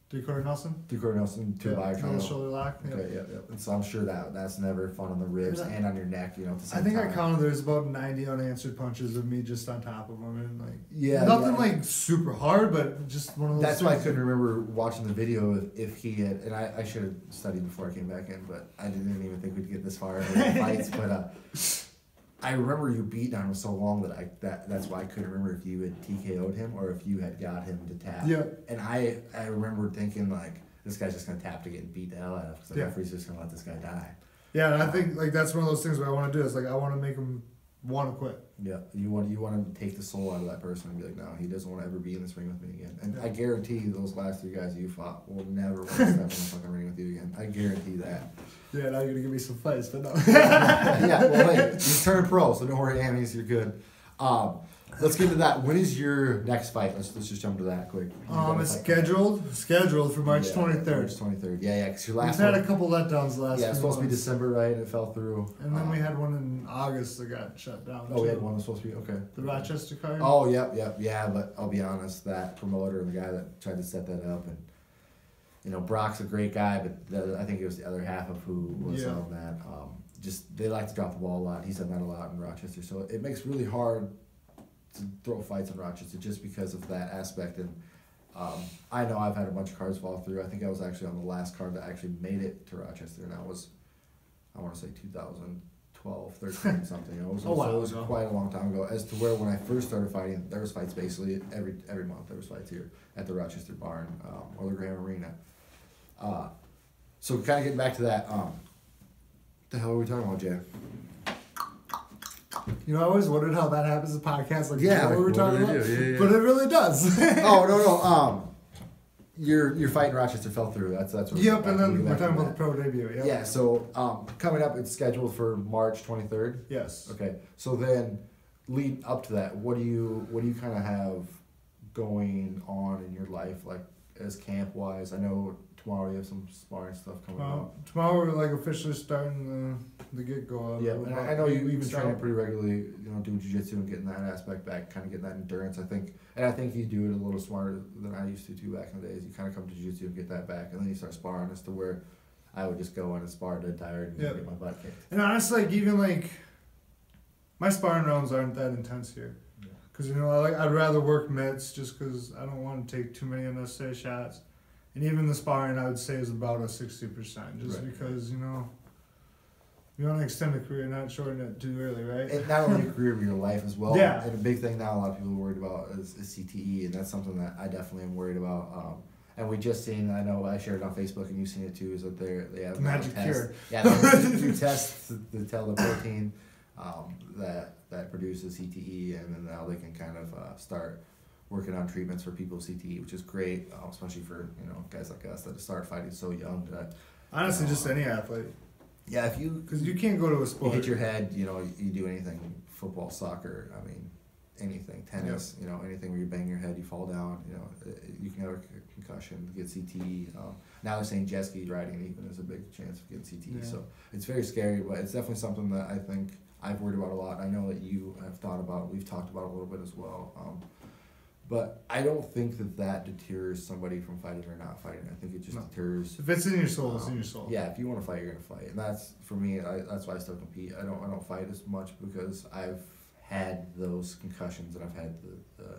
Three-quarter Nelson? Three-quarter Nelson, two by triangle. Shoulder lock. Yep. Okay, yep. And so I'm sure that's never fun on the ribs and on your neck, at the same I think time. I counted there's about 90 unanswered punches of me just on top of them, and nothing like super hard, but just one of those. That's why I couldn't remember watching the video if he had, and I should have studied before I came back in, but I didn't even think we'd get this far in the fights. But I remember you beating on him so long that's why I couldn't remember if you had TKO'd him or if you had got him to tap. Yeah. And I remember thinking this guy's just gonna tap to get beat the hell out of because the referee's just gonna let this guy die. Yeah, and I think that's one of those things where I want to do is I want to make him want to quit. Yeah, you want to take the soul out of that person and be like, no, he doesn't want to ever be in this ring with me again. And I guarantee you, those last three guys you fought will never want to step in the fucking ring with you again. I guarantee that. Yeah, now you're gonna give me some fights, but no. Yeah, well, hey, you turned pro, so don't worry, Amies, you're good. Let's get to that. When is your next fight? Let's just jump to that quick. It's scheduled for March 23rd. March 23rd. Yeah, because your last We've had a couple letdowns the last. Yeah, it's supposed to be December, right? It fell through. And then we had one in August that got shut down. Oh, we had one that was supposed to be okay. The Rochester card. Oh, yep, yeah. But I'll be honest, that promoter and the guy that tried to set that up, and Brock's a great guy, but I think it was the other half of who was on that. Just they like to drop the ball a lot. He said that a lot in Rochester, so it makes it really hard to throw fights in Rochester just because of that aspect. And I know I've had a bunch of cards fall through. I think I was actually on the last card that actually made it to Rochester, and that was, I want to say 2012, 13, something. It was quite a long time ago. As to where when I first started fighting, there was fights basically every month. There was fights here at the Rochester Barn or the Graham Arena. So kind of getting back to that, what the hell are we talking about, Jay? I always wondered how that happens in podcasts. What we're what talking about. Yeah. But it really does. Oh, no. Your fight in Rochester fell through. That's what. Yep, and then we're talking about the pro debut. Yep. Yeah. So coming up, it's scheduled for March 23rd. Yes. Okay. So then, lead up to that, what do you kind of have going on in your life, like as camp wise? I know tomorrow you have some sparring stuff coming up. Tomorrow we're officially starting the get go. Yeah, and I know you've been training pretty regularly, doing Jiu Jitsu and getting that aspect back, kind of getting that endurance. I think you do it a little smarter than I used to too back in the days. You kind of come to Jiu Jitsu and get that back, and then you start sparring as to where I would just go in and spar dead tired and get my butt kicked. And honestly, even my sparring rounds aren't that intense here. Because, I'd rather work mitts just because I don't want to take too many unnecessary shots. And even the sparring, I would say, is about a 60%. Just because, you want to extend a career, not shorten it too early, right? And not only your career, but your life as well. Yeah. And a big thing now a lot of people are worried about is CTE, and that's something that I definitely am worried about. And we just seen, I know I shared it on Facebook, and you've seen it too, is that they have magic test. cure. Yeah, they do tests to tell the protein that produces CTE, and then now they can kind of start working on treatments for people with CTE, which is great, especially for guys like us that start fighting so young. That honestly, just any athlete. Yeah, because you can't go to a sport. You hit your head, you do anything, football, soccer, anything, tennis, anything where you bang your head, you fall down, you can have a concussion, get CTE. Now they're saying jet ski riding even is a big chance of getting CTE. Yeah. So it's very scary, but it's definitely something that I think I've worried about a lot. I know that you have thought about, we've talked about it a little bit as well. But I don't think that deters somebody from fighting or not fighting. I think it just deters. If it's in your soul, it's in your soul. Yeah, if you want to fight, you're gonna fight, and that's for me. That's why I still compete. I don't fight as much because I've had those concussions and I've had the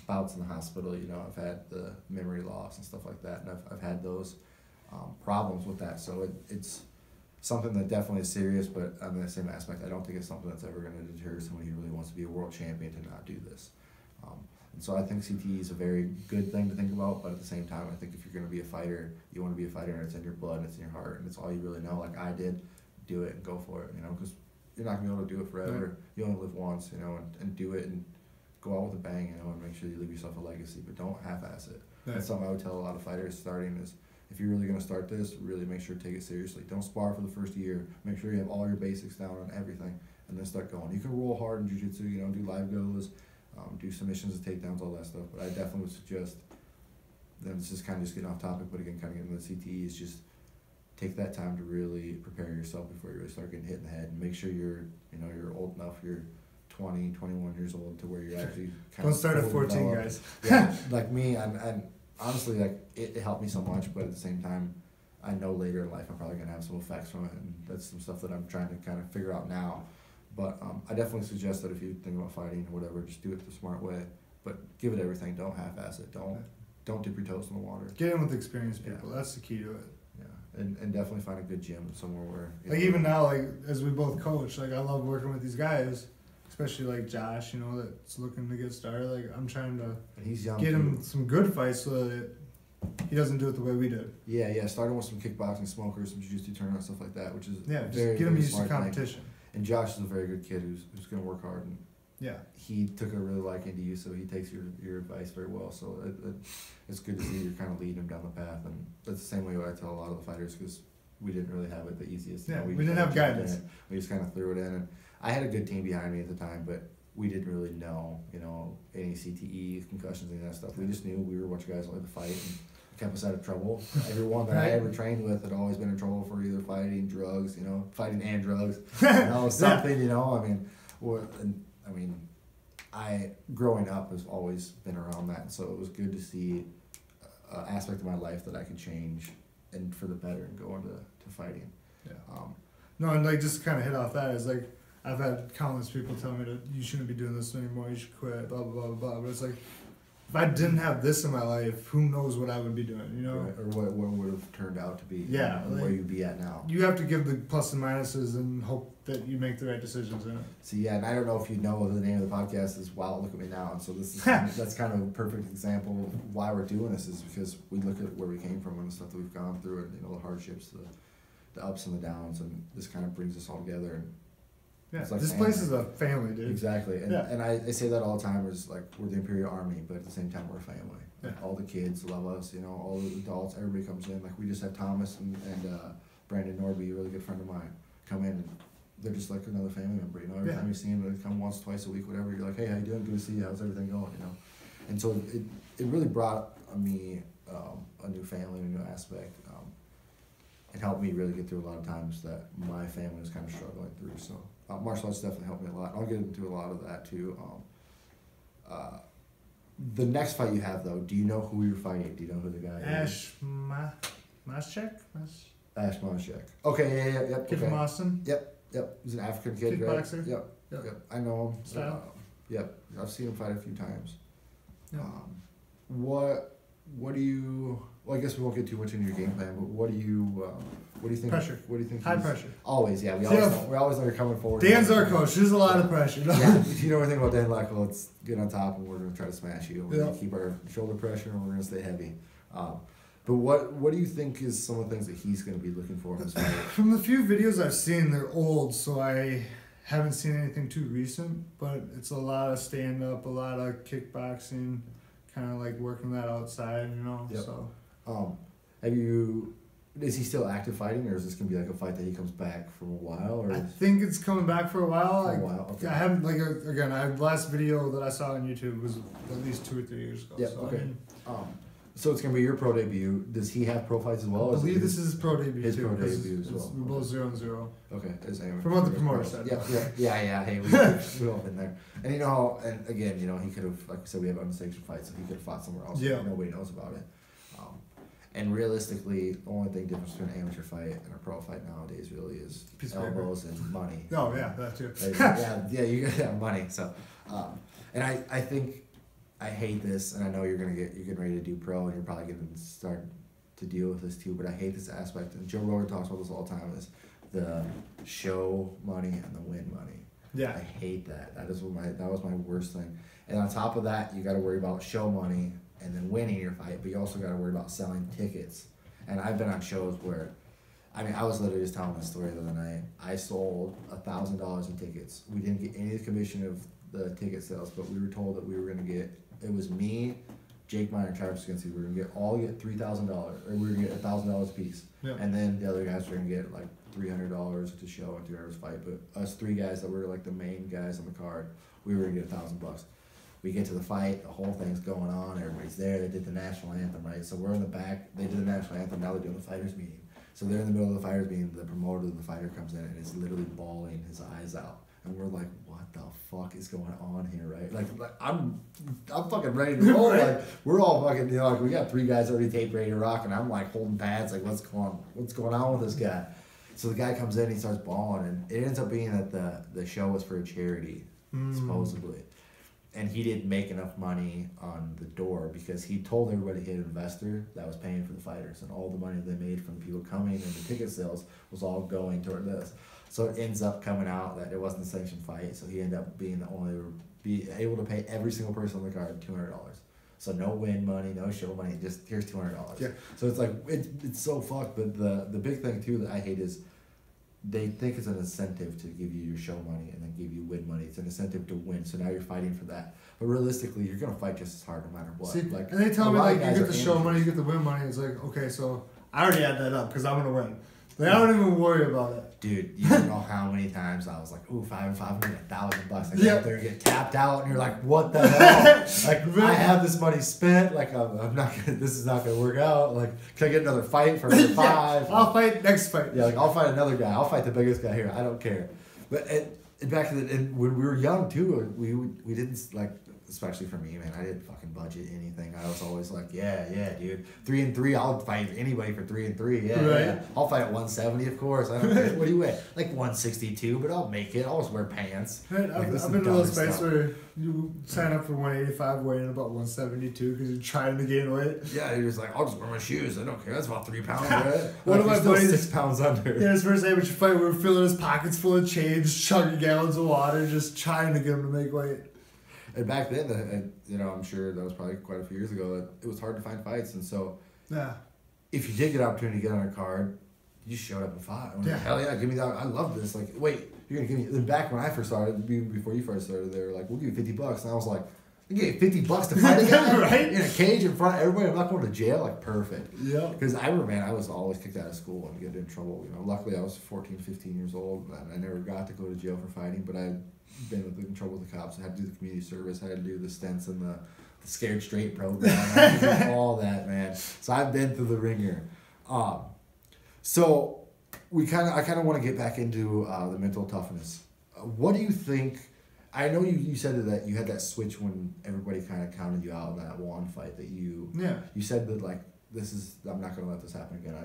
bouts in the hospital. I've had the memory loss and stuff like that, and I've had those problems with that. So it's something that definitely is serious. But on the same aspect, I don't think it's something that's ever gonna deter somebody who really wants to be a world champion to not do this. And so I think CTE is a very good thing to think about, but at the same time, I think if you're going to be a fighter, you want to be a fighter, and it's in your blood, and it's in your heart, and it's all you really know. Like I did, do it and go for it, because you're not going to be able to do it forever. Right. You only live once, and do it and go out with a bang, and make sure you leave yourself a legacy, but don't half-ass it. Right. That's something I would tell a lot of fighters starting is, if you're really going to start this, really make sure to take it seriously. Don't spar for the first year. Make sure you have all your basics down on everything, and then start going. You can roll hard in jiu-jitsu, do live goes, do submissions and takedowns, all that stuff. But I definitely would suggest, then it's just kind of getting off topic, but again, kind of getting into the CTE, is just take that time to really prepare yourself before you really start getting hit in the head. And make sure you're old enough, you're 20, 21 years old to where you're actually kind of... Don't start at 14, developed. Guys. Yeah, like me, I'm honestly, like, it helped me so much, but at the same time, I know later in life I'm probably going to have some effects from it, and that's some stuff that I'm trying to kind of figure out now. But I definitely suggest that if you think about fighting or whatever, just do it the smart way. But give it everything. Don't half-ass it. Don't dip your toes in the water. Get in with experienced people. Yeah. That's the key to it. Yeah, and definitely find a good gym somewhere where... Like, even now, like, as we both coach, like, I love working with these guys, especially, like, Josh, you know, that's looking to get started. Like, I'm trying to and he's young get him some good fights so that he doesn't do it the way we did. Yeah, starting with some kickboxing, smokers, some jiu-jitsu tournaments, stuff like that, which is just get him used to competition. And Josh is a very good kid who's going to work hard, and he took a really liking to you, so he takes your advice very well. So it's good to see you're kind of leading him down the path, and that's the same way I tell a lot of the fighters, because we didn't really have it the easiest. Yeah, we didn't have guidance. We just kind of threw it in, and I had a good team behind me at the time, but we didn't really know, any CTE, concussions, any of that stuff. We just knew we were a bunch of guys that liked to fight, and kept us out of trouble. Everyone that I ever trained with had always been in trouble for either fighting, drugs, fighting and drugs, something, I mean, I growing up has always been around that, so it was good to see an aspect of my life that I could change and for the better and go into fighting. Yeah. No, and like just kind of hit off that is like I've had countless people tell me that you shouldn't be doing this anymore, you should quit, blah blah blah blah. But it's like, if I didn't have this in my life, who knows what I would be doing, Right. Or what would have turned out to be. Yeah. Where you'd be at now. You have to give the plus and minuses and hope that you make the right decisions in it. See, and I don't know if you know the name of the podcast is Wow, Look at Me Now. And so this is, that's kind of a perfect example of why we're doing this, is because we look at where we came from and the stuff that we've gone through, and, the hardships, the ups and the downs, and this kind of brings us all together. And yeah, like this place is a family, dude. Exactly. And I say that all the time, is like, we're the Imperial Army, but at the same time, we're a family. Yeah. All the kids love us, all the adults, everybody comes in. Like, we just had Thomas and Brandon Norby, a really good friend of mine, come in, and they're just like another family member, Every time you see them, they come once, twice a week, whatever, you're like, hey, how you doing? Good to see you. How's everything going, And so it really brought me a new family, a new aspect. It helped me really get through a lot of times that my family was kind of struggling through. So martial arts definitely helped me a lot. I'll get into a lot of that too. The next fight you have, though, do you know who you're fighting? Do you know who the guy is? Maschek? Ash Maschek. Okay, yep. Kid from Austin? Yep. He's an African kid, kickboxer? Right? Yep. I know him. Style? Yep. I've seen him fight a few times. Yep. What do you? Well, I guess we won't get too much into your game plan, but what do you think? Pressure. What do you think? High pressure. Always, yeah. We always know you're coming forward. Dan's our coach. There's a lot of pressure. Yeah. If you know anything about Dan Leckel, let's get on top, and we're going to try to smash you. We're going to keep our shoulder pressure, and we're going to stay heavy. But what do you think is some of the things that he's going to be looking for in this fight? From the few videos I've seen, they're old, so I haven't seen anything too recent. But it's a lot of stand up, a lot of kickboxing, kind of like working that outside, Yep. So. Is he still active fighting, or is this gonna be like a fight that he comes back from a while? Or I think it's coming back for a while. Okay. I haven't the last video that I saw on YouTube was at least 2 or 3 years ago. Yeah. So, okay. So it's gonna be your pro debut. Does he have pro fights as well? I believe this is his pro debut. His pro debut as well. We're both 0-0. Okay. From what the promoter said. Yeah. Hey, we've all been there. And and again, he could have, like we said, we have unsanctioned fights, so he could have fought somewhere else. Yeah. Nobody knows about it. And realistically, the only thing difference between an amateur fight and a pro fight nowadays really is elbows and money. Oh yeah, that too. You got money. So, and I think I hate this, and I know you're getting ready to do pro, and you're probably gonna start to deal with this too. But I hate this aspect, and Joe Rogan talks about this all the time: is the show money and the win money. Yeah, I hate that. That was my worst thing. And on top of that, you got to worry about show money and then winning your fight, but you also got to worry about selling tickets. And I've been on shows where, I was literally just telling this story the other night. I sold $1,000 in tickets. We didn't get any of the commission of the ticket sales, but we were told that we were going to get, it was me, Jake Meyer, and Travis Skincy. We were going to get $3,000, or we were going to get $1,000 a piece. Yeah. And then the other guys were going to get like $300 to show and 3 hours fight. But us 3 guys that were like the main guys on the card, we were going to get $1,000. We get to the fight, the whole thing's going on, everybody's there, they did the national anthem, right? So we're in the back, they did the national anthem, now they're doing the fighters meeting. So they're in the middle of the fighters meeting, the promoter of the fighter comes in and is literally bawling his eyes out. and we're like, what the fuck is going on here, right? Like I'm fucking ready to roll. Like we're all fucking, you know, like we got 3 guys already taped ready to rock, and I'm like holding pads, like what's going on with this guy? So the guy comes in, he starts bawling, and it ends up being that the show was for a charity, supposedly. And he didn't make enough money on the door because he told everybody he had an investor that was paying for the fighters, and all the money they made from the people coming and the ticket sales was all going toward this. So it ends up coming out that it wasn't a sanctioned fight, so he ended up being the only be able to pay every single person on the card $200. So no win money, no show money, just here's $200. Yeah. So it's like it's so fucked. But the big thing too that I hate is they think it's an incentive to give you your show money and then give you win money. It's an incentive to win. So now you're fighting for that. But realistically, you're gonna fight just as hard no matter what. See, like, and they tell me like you get the show amateurs. money, you get the win money. It's like, okay, so I already add that up because I'm gonna win. Like, I don't even worry about it. Dude, you don't know how many times I was like, ooh, 5 and 5, I'm gonna get $1,000. I get out there and get tapped out, and you're like, what the hell? Like, I have this money spent. Like, I'm not gonna. This is not gonna work out. Like, can I get another fight for 5? I'll fight next fight. Yeah, like I'll fight another guy. I'll fight the biggest guy here. I don't care. But back then, and when we were young too, we didn't like. Especially for me, man, I didn't fucking budget anything. I was always like, yeah, dude, 3 and 3. I'll fight anybody for 3 and 3. Yeah, right. yeah. I'll fight at 170, of course. I don't care. What do you weigh? Like 162, but I'll make it. I'll always wear pants. Right, Like, I've been to those fights where you sign up for 185, weighing in about 172 because you're trying to gain weight. Yeah, you're just like, I'll just wear my shoes. I don't care. That's about 3 pounds, right? One of my buddies, 6 pounds under. Yeah, his first amateur fight, we were filling his pockets full of change, chugging gallons of water, just trying to get him to make weight. And back then, you know, I'm sure that was probably quite a few years ago. It was hard to find fights, and so Yeah. if you did get an opportunity to get on a card, you just showed up and fought. I'm like, hell yeah, give me that. I love this. Like, wait, you're gonna give me? Then back when I first started, before you first started, they were like, we'll give you $50, and I was like, you get $50 to fight a guy right? in a cage in front of everybody. I'm not going to jail. Like, perfect. Yeah. Because I remember, man, I was always kicked out of school and get in trouble. You know, luckily I was 14, 15 years old, and I never got to go to jail for fighting, but I been in trouble with the cops. I had to do the community service. I had to do the stints and the Scared Straight program. I had to do all that, man. So I've been through the ringer. So I kind of want to get back into the mental toughness. What do you think? I know you said that you had that switch when everybody kind of counted you out in that one fight that you. Yeah. You said that like I'm not gonna let this happen again.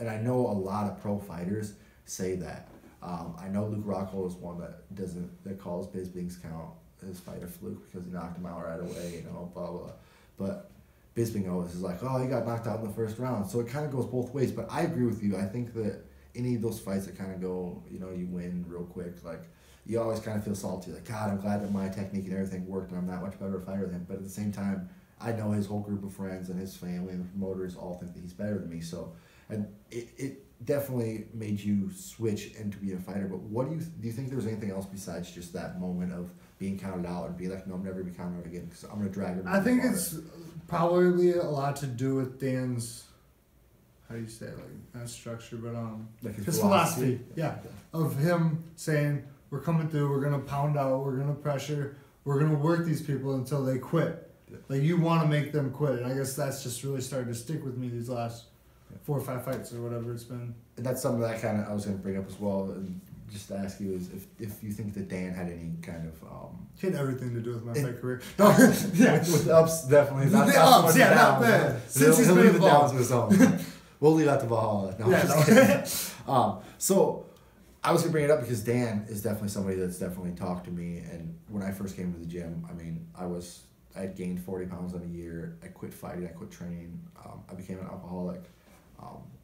I know a lot of pro fighters say that. I know Luke Rockhold is one that calls Bisping's count his fight a fluke because he knocked him out right away, you know, blah blah. But Bisping always is like, oh, he got knocked out in the first round. So it kind of goes both ways. But I agree with you. I think that any of those fights that kind of go, you know, you win real quick, like you always kind of feel salty, like God, I'm glad that my technique and everything worked, and I'm that much better a fighter than him. But at the same time, I know his whole group of friends and his family and the promoters all think that he's better than me. So, and it definitely made you switch into being a fighter. But what do you think there was anything else besides just that moment of being counted out and be like, no, I'm never gonna be counted out again because I'm gonna drag him. I think it's probably a lot to do with Dan's, how do you say it? Like not structure, but like his philosophy. Yeah, of him saying we're coming through, we're gonna pound out, we're gonna pressure, we're gonna work these people until they quit. Yeah. Like you want to make them quit, and I guess that's just really started to stick with me these last 4 or 5 fights or whatever it's been. And that's something that I was gonna bring up as well. And just to ask you is if you think that Dan had any kind of he had everything to do with my fight career. Yeah, with the ups definitely. Not the ups, yeah, not bad. Since he's been leave the involved. downs to his own. We'll leave that to Valhalla. No, I'm just kidding. So I was gonna bring it up because Dan is definitely somebody that's definitely talked to me. And when I first came to the gym, I mean, I had gained 40 pounds in a year. I quit fighting. I quit training. I became an alcoholic.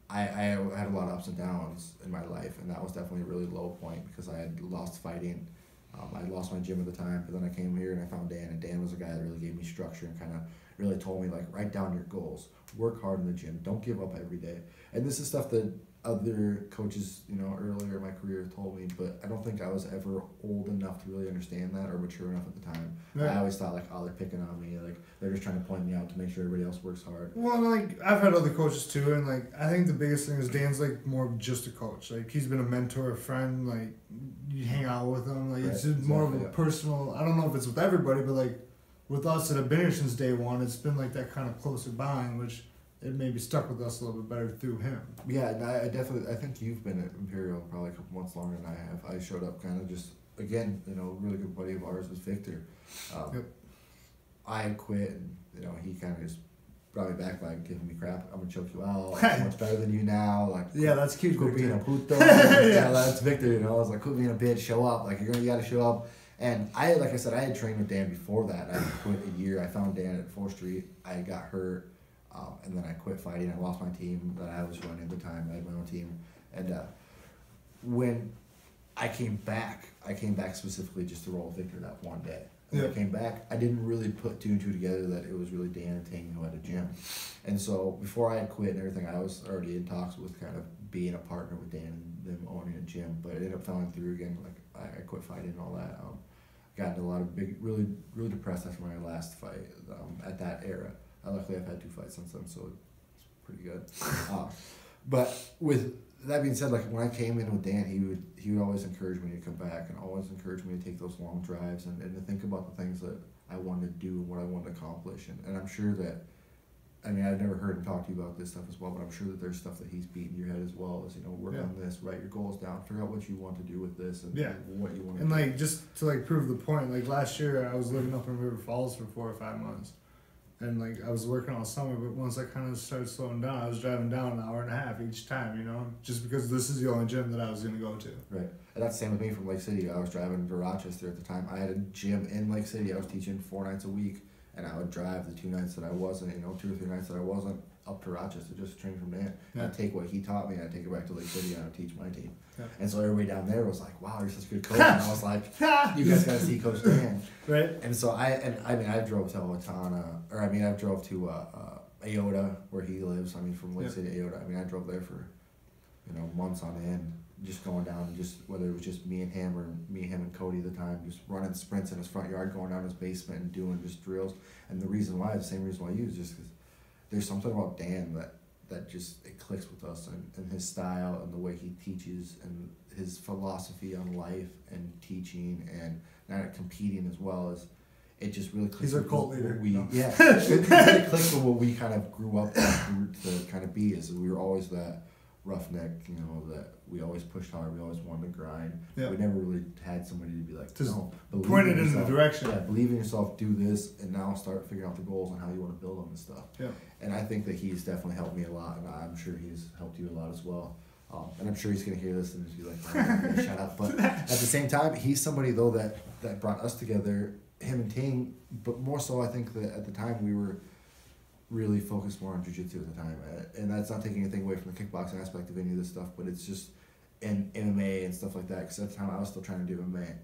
I had a lot of ups and downs in my life, and that was definitely a really low point because I had lost fighting. I had lost my gym at the time, but then I came here and I found Dan, and Dan was a guy that really gave me structure and kind of really told me, like, write down your goals, work hard in the gym, don't give up every day. And this is stuff that other coaches, you know, earlier in my career told me, but I don't think I was ever old enough to really understand that or mature enough at the time. Right. I always thought, like, oh, they're picking on me, like, they're just trying to point me out to make sure everybody else works hard. Well, like, I've had other coaches too, and, like, I think the biggest thing is Dan's, like, more of just a coach. Like, he's been a mentor, a friend, like, you hang out with him, like, it's just more of a personal, I don't know if it's with everybody, but, like, with us that have been here since day one, it's been, like, that kind of closer bond, which it maybe stuck with us a little bit better through him. Yeah, and I think you've been at Imperial probably a couple months longer than I have. I showed up kind of just again, you know, a really good buddy of ours was Victor. Yep. I had quit, and you know, he kind of just brought me back, like giving me crap. I'm gonna choke you out. I'm much better than you now. Like, Yeah, that's cute. Quit being a puto. Yeah, that's Victor. You know, I was like, quit being a bitch. Show up. Like, you got to show up. And like I said, I had trained with Dan before that. I quit a year. I found Dan at 4th Street. I got hurt, and then I quit fighting. I lost my team that I was running at the time. I had my own team, and when I came back specifically just to roll with Victor that one day. When I came back, I didn't really put 2 and 2 together that it was really Dan and Ting who had a gym. And so before I had quit and everything, I was already in talks with kind of being a partner with Dan and them owning a gym. But it ended up falling through again. Like, I quit fighting and all that. Got into a lot of really depressed after my last fight at that era. Luckily, I've had 2 fights since then, so it's pretty good. But with that being said, like, when I came in with Dan, he would always encourage me to come back and always encourage me to take those long drives and to think about the things that I wanted to do and what I wanted to accomplish. And I'm sure that, I mean, I've never heard him talk to you about this stuff as well, but I'm sure that there's stuff that he's beating your head as well as, you know, work on this, write your goals down, figure out what you want to do with this and what you want to do. And like, just to like prove the point, like last year I was living up in River Falls for 4 or 5 months. And like, I was working all summer, but once I kind of started slowing down, I was driving down an hour and a half each time, you know, just because this is the only gym that I was going to go to. Right. And that's the same with me from Lake City. I was driving to Rochester at the time. I had a gym in Lake City. I was teaching 4 nights a week, and I would drive the 2 nights that I wasn't, you know, 2 or 3 nights that I wasn't, up to Rochester just to train from there. Yeah. I'd take what he taught me, and I'd take it back to Lake City, and I'd teach my team. Yeah. And so everybody down there was like, wow, you're such a good coach. And I was like, you guys got to see Coach Dan. Right. And so I drove to I drove to Ayota, where he lives. I mean, from Lake City to Ayota. I mean, I drove there for, you know, months on end, just going down, and just whether it was just me and him or me, him and Cody at the time, just running sprints in his front yard, going down his basement and doing just drills. And the reason why, the same reason why I use, just because there's something about Dan that just, it clicks with us, and his style and the way he teaches and his philosophy on life and teaching and not competing as well as, it just really clicks. He's a cult leader. It really clicks with what we kind of grew up to kind of be, is we were always that roughneck, you know, that we always pushed hard, we always wanted to grind. Yeah. We never really had somebody to be like, no, pointed in the direction. Yeah, believe in yourself, do this, and now start figuring out the goals and how you want to build on this stuff. Yeah. And I think that he's definitely helped me a lot, and I'm sure he's helped you a lot as well. And I'm sure he's going to hear this and just be like, oh, shut up. But at the same time, he's somebody, though, that brought us together, him and Ting, but more so I think that at the time we were really focused more on Jiu Jitsu at the time. And that's not taking anything away from the kickboxing aspect of any of this stuff, but it's just in MMA and stuff like that, because at the time I was still trying to do MMA.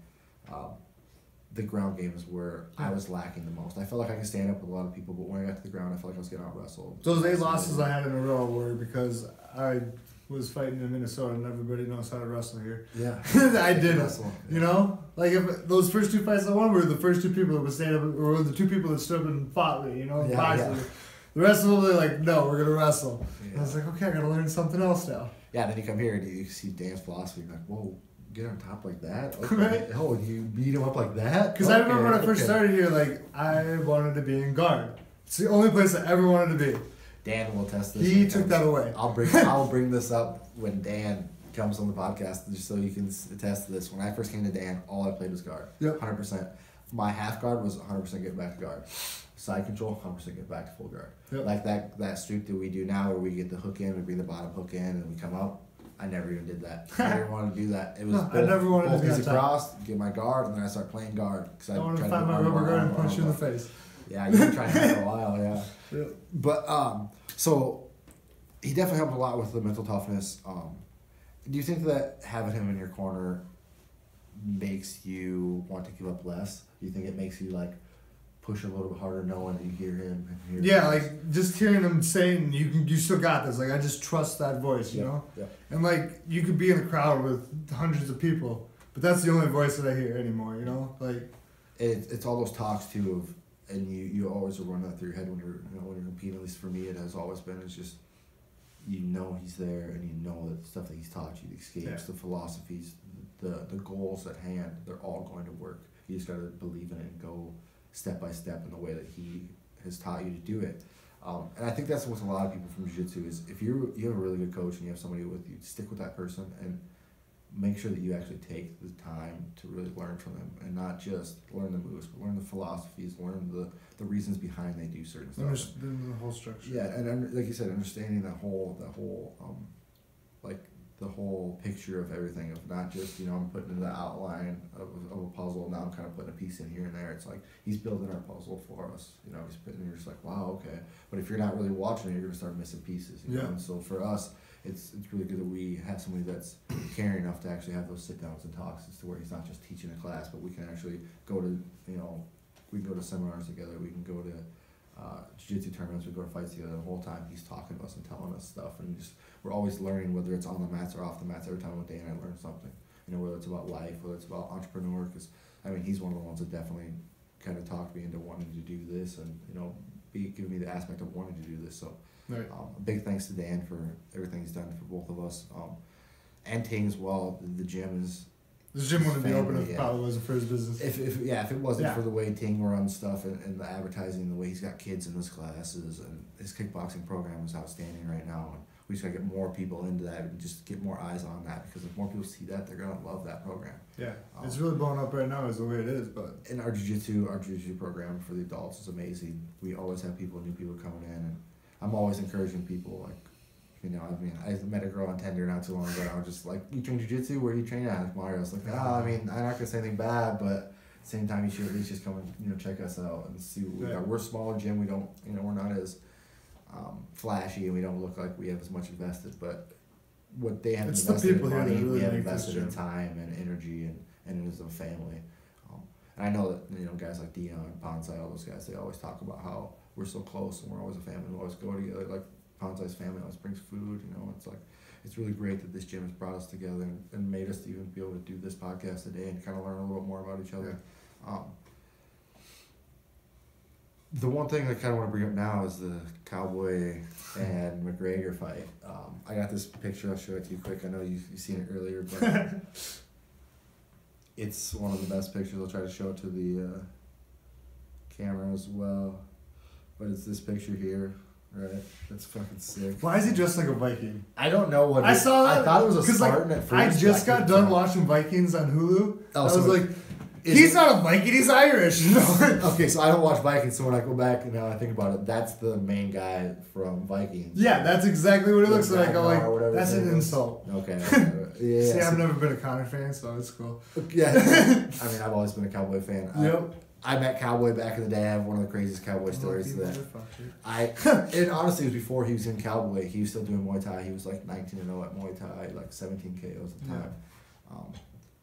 The ground game is where I was lacking the most. I felt like I could stand up with a lot of people, but when I got to the ground, I felt like I was getting out-wrestled. Those 8 losses I had in a row were because I was fighting in Minnesota, and everybody knows how to wrestle here. Yeah. I did wrestle. You know? Like, if those first 2 fights I won were the first 2 people that would stand up, or the 2 people that stood up and fought me, you know? Yeah. The rest of them, they're like, no, we're going to wrestle. Yeah. I was like, okay, I got to learn something else now. Yeah, then you come here and you see Dan's philosophy, you're like, whoa, get on top like that? Okay. Right? Oh, you beat him up like that? Because I remember when I first started here, like, I wanted to be in guard. It's the only place I ever wanted to be. Dan will test this. He took that away. I'll bring this up when Dan comes on the podcast, just so you can attest to this. When I first came to Dan, all I played was guard. Yep. 100%. My half guard was 100% get back to guard. Side control, 100% get back to full guard. Yep. Like that streak that we do now, where we get the hook in, we bring the bottom hook in, and we come out. I never even did that. I never wanted to do that. It was I never wanted to be across, get my guard, and then I start playing guard. I wanted to find my rubber guard and punch you in the face. Yeah, you've been trying that for a while, yeah. Yep. But so he definitely helped a lot with the mental toughness. Do you think that having him in your corner makes you want to give up less? Do you think it makes you like push a little bit harder knowing that you hear him? And hear like just hearing him saying you still got this. Like, I just trust that voice, you know? Yeah. And like, you could be in a crowd with hundreds of people, but that's the only voice that I hear anymore, you know? Like, it's all those talks too of, and you always run that through your head when you're competing. At least for me, it has always been. It's just, you know he's there, and you know that the stuff that he's taught you, the escapes, the philosophies, the goals at hand, they're all going to work. You just got to believe in it and go step by step in the way that he has taught you to do it. And I think that's with a lot of people from Jiu Jitsu is if you have a really good coach and you have somebody with you, stick with that person and make sure that you actually take the time to really learn from them and not just learn the moves, but learn the philosophies, learn the reasons behind they do certain stuff. Understand the whole structure. Yeah, and like you said, understanding the whole like the whole picture of everything, of not just, you know, I'm putting in the outline of a puzzle, now I'm kind of putting a piece in here and there. It's like he's building our puzzle for us, you know, he's putting, you're just like, wow, okay. But if you're not really watching it, you're gonna start missing pieces, you know. And so for us, it's really good that we have somebody that's caring enough to actually have those sit downs and talks, as to where he's not just teaching a class, but we can actually go to, you know, we can go to seminars together, we can go to jiu-jitsu tournaments, we go to fights together. The whole time he's talking to us and telling us stuff, and just we're always learning, whether it's on the mats or off the mats. Every time with Dan, I learn something, you know, whether it's about life, whether it's about entrepreneur, because I mean, he's one of the ones that definitely kind of talked me into wanting to do this, and, you know, giving me the aspect of wanting to do this. So Right. Big thanks to Dan for everything he's done for both of us, and Ting as well. The gym is. The gym wouldn't be open if yeah. it probably wasn't for his business. If it wasn't for the way Ting runs stuff, and the advertising, the way he's got kids in his classes, and his kickboxing program is outstanding right now. And we just gotta get more people into that and just get more eyes on that, because if more people see that, they're gonna love that program. Yeah, it's really blowing up right now, is the way it is. But in our jiu-jitsu program for the adults is amazing. We always have new people coming in, and I'm always encouraging people, like, you know, I mean, I met a girl on Tinder not too long ago, and I was just like, you train jiu-jitsu? Where do you train at? Mario. I was like, I mean, I'm not gonna say anything bad, but at the same time, you should at least just come and, you know, check us out and see what we got. We're a smaller gym. We don't, you know, we're not as flashy, and we don't look like we have as much invested, but what they have invested in money, really we have invested in time and energy, and as a family. And I know that, you know, guys like Dion and Bonsai, all those guys, they always talk about how we're so close and we're always a family. We always go together. Like Bonsai's family always brings food. You know, it's like, it's really great that this gym has brought us together and made us to even be able to do this podcast today and kind of learn a little more about each other. Yeah. The one thing I kind of want to bring up now is the Cowboy and McGregor fight. I got this picture. I'll show it to you quick. I know you've seen it earlier, but it's one of the best pictures. I'll try to show it to the camera as well. But it's this picture here, right? That's fucking sick. Why is he dressed like a Viking? I don't know what. I saw that. I thought it was a Spartan at first. I just got done watching Vikings on Hulu. Oh, I was like, he's not a Viking, he's Irish. You know? Okay, so I don't watch Vikings, so when I go back and now I think about it, that's the main guy from Vikings. Yeah, that's exactly what it looks like. I'm like, that's an insult. Okay. Yeah. See, I've never been a Connor fan, so it's cool. Yeah. I mean, I've always been a Cowboy fan. Yep. I met Cowboy back in the day. I have one of the craziest Cowboy stories that and honestly, it was before he was in Cowboy. He was still doing Muay Thai. He was like 19-0 at Muay Thai, like 17 KOs at the time.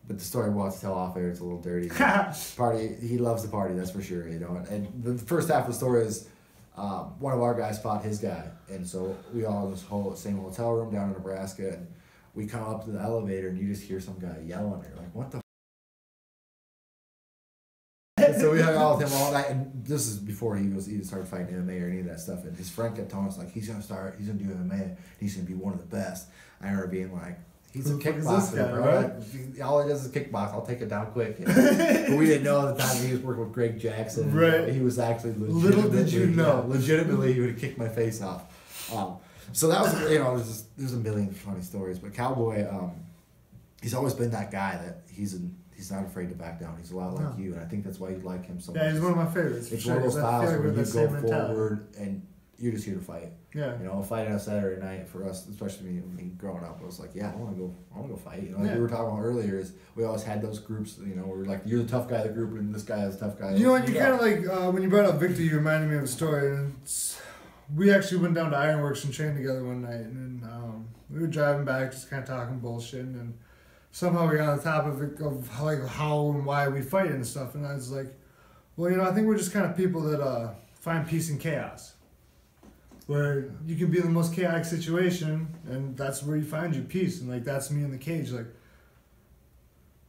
But the story we'll have to tell off air. It's a little dirty. Party. He loves the party. That's for sure. You know. And the first half of the story is one of our guys fought his guy, and so we all in this same hotel room down in Nebraska, and we come up to the elevator, and you just hear some guy yelling. You're like, what the. So we hung out with him all night, and this is before he started fighting MMA or any of that stuff. And his friend kept telling us, like, he's gonna do MMA. He's gonna be one of the best. I remember being like, he's a kickboxer, bro. Right? Like, all he does is kickbox. I'll take it down quick. You know? But we didn't know at the time he was working with Greg Jackson. Right. He was actually little did you know. Yeah, legitimately, he would have kicked my face off. So that was, you know, there's a million funny stories. But Cowboy, he's always been that guy that he's not afraid to back down. He's a lot like you, and I think that's why you like him so much. Yeah, he's one of my favorites. It's one of those styles where you go forward and you're just here to fight. Yeah. You know, fighting on a Saturday night for us, especially me growing up, I was like, yeah, I want to go fight. You know, like we were talking about earlier, is we always had those groups. You know, we're like, you're the tough guy of the group, and this guy is the tough guy. You know, and you kind of like when you brought up Victor, you reminded me of a story. And we actually went down to Ironworks and trained together one night, and we were driving back, just kind of talking bullshit, and somehow we got on the topic of like how and why we fight and stuff. And I was like, well, you know, I think we're just kind of people that find peace in chaos. Where you can be in the most chaotic situation, and that's where you find your peace. And like, that's me in the cage. Like,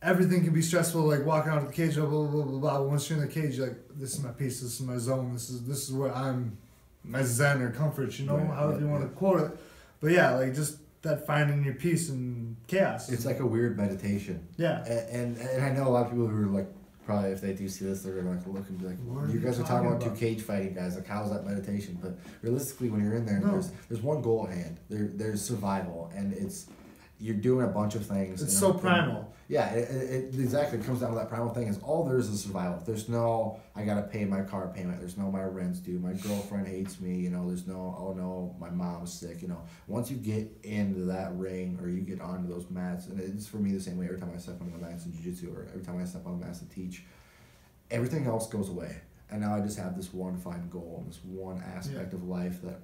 everything can be stressful, like walking out of the cage, blah blah blah blah blah. But once you're in the cage, you're like, this is my peace, this is my zone, this is where I'm my zen or comfort, you know, however you want to quote it. But yeah, like just that finding your peace in chaos. It's like a weird meditation. Yeah. And I know a lot of people who are like, probably if they do see this, they're gonna like look and be like, you guys are talking about two cage fighting guys, like how's that meditation? But realistically, when you're in there, there's one goal at hand. There's survival, and you're doing a bunch of things. It's so primal. Yeah, it exactly comes down to that primal thing. Is all there is survival. There's no I gotta pay my car payment. There's no my rent's due. My girlfriend hates me. You know, there's no oh no my mom's sick. You know, once you get into that ring or you get onto those mats, and it's for me the same way every time I step on the mats in Jiu Jitsu or every time I step on the mats to teach, everything else goes away. And now I just have this one fine goal, this one aspect of life that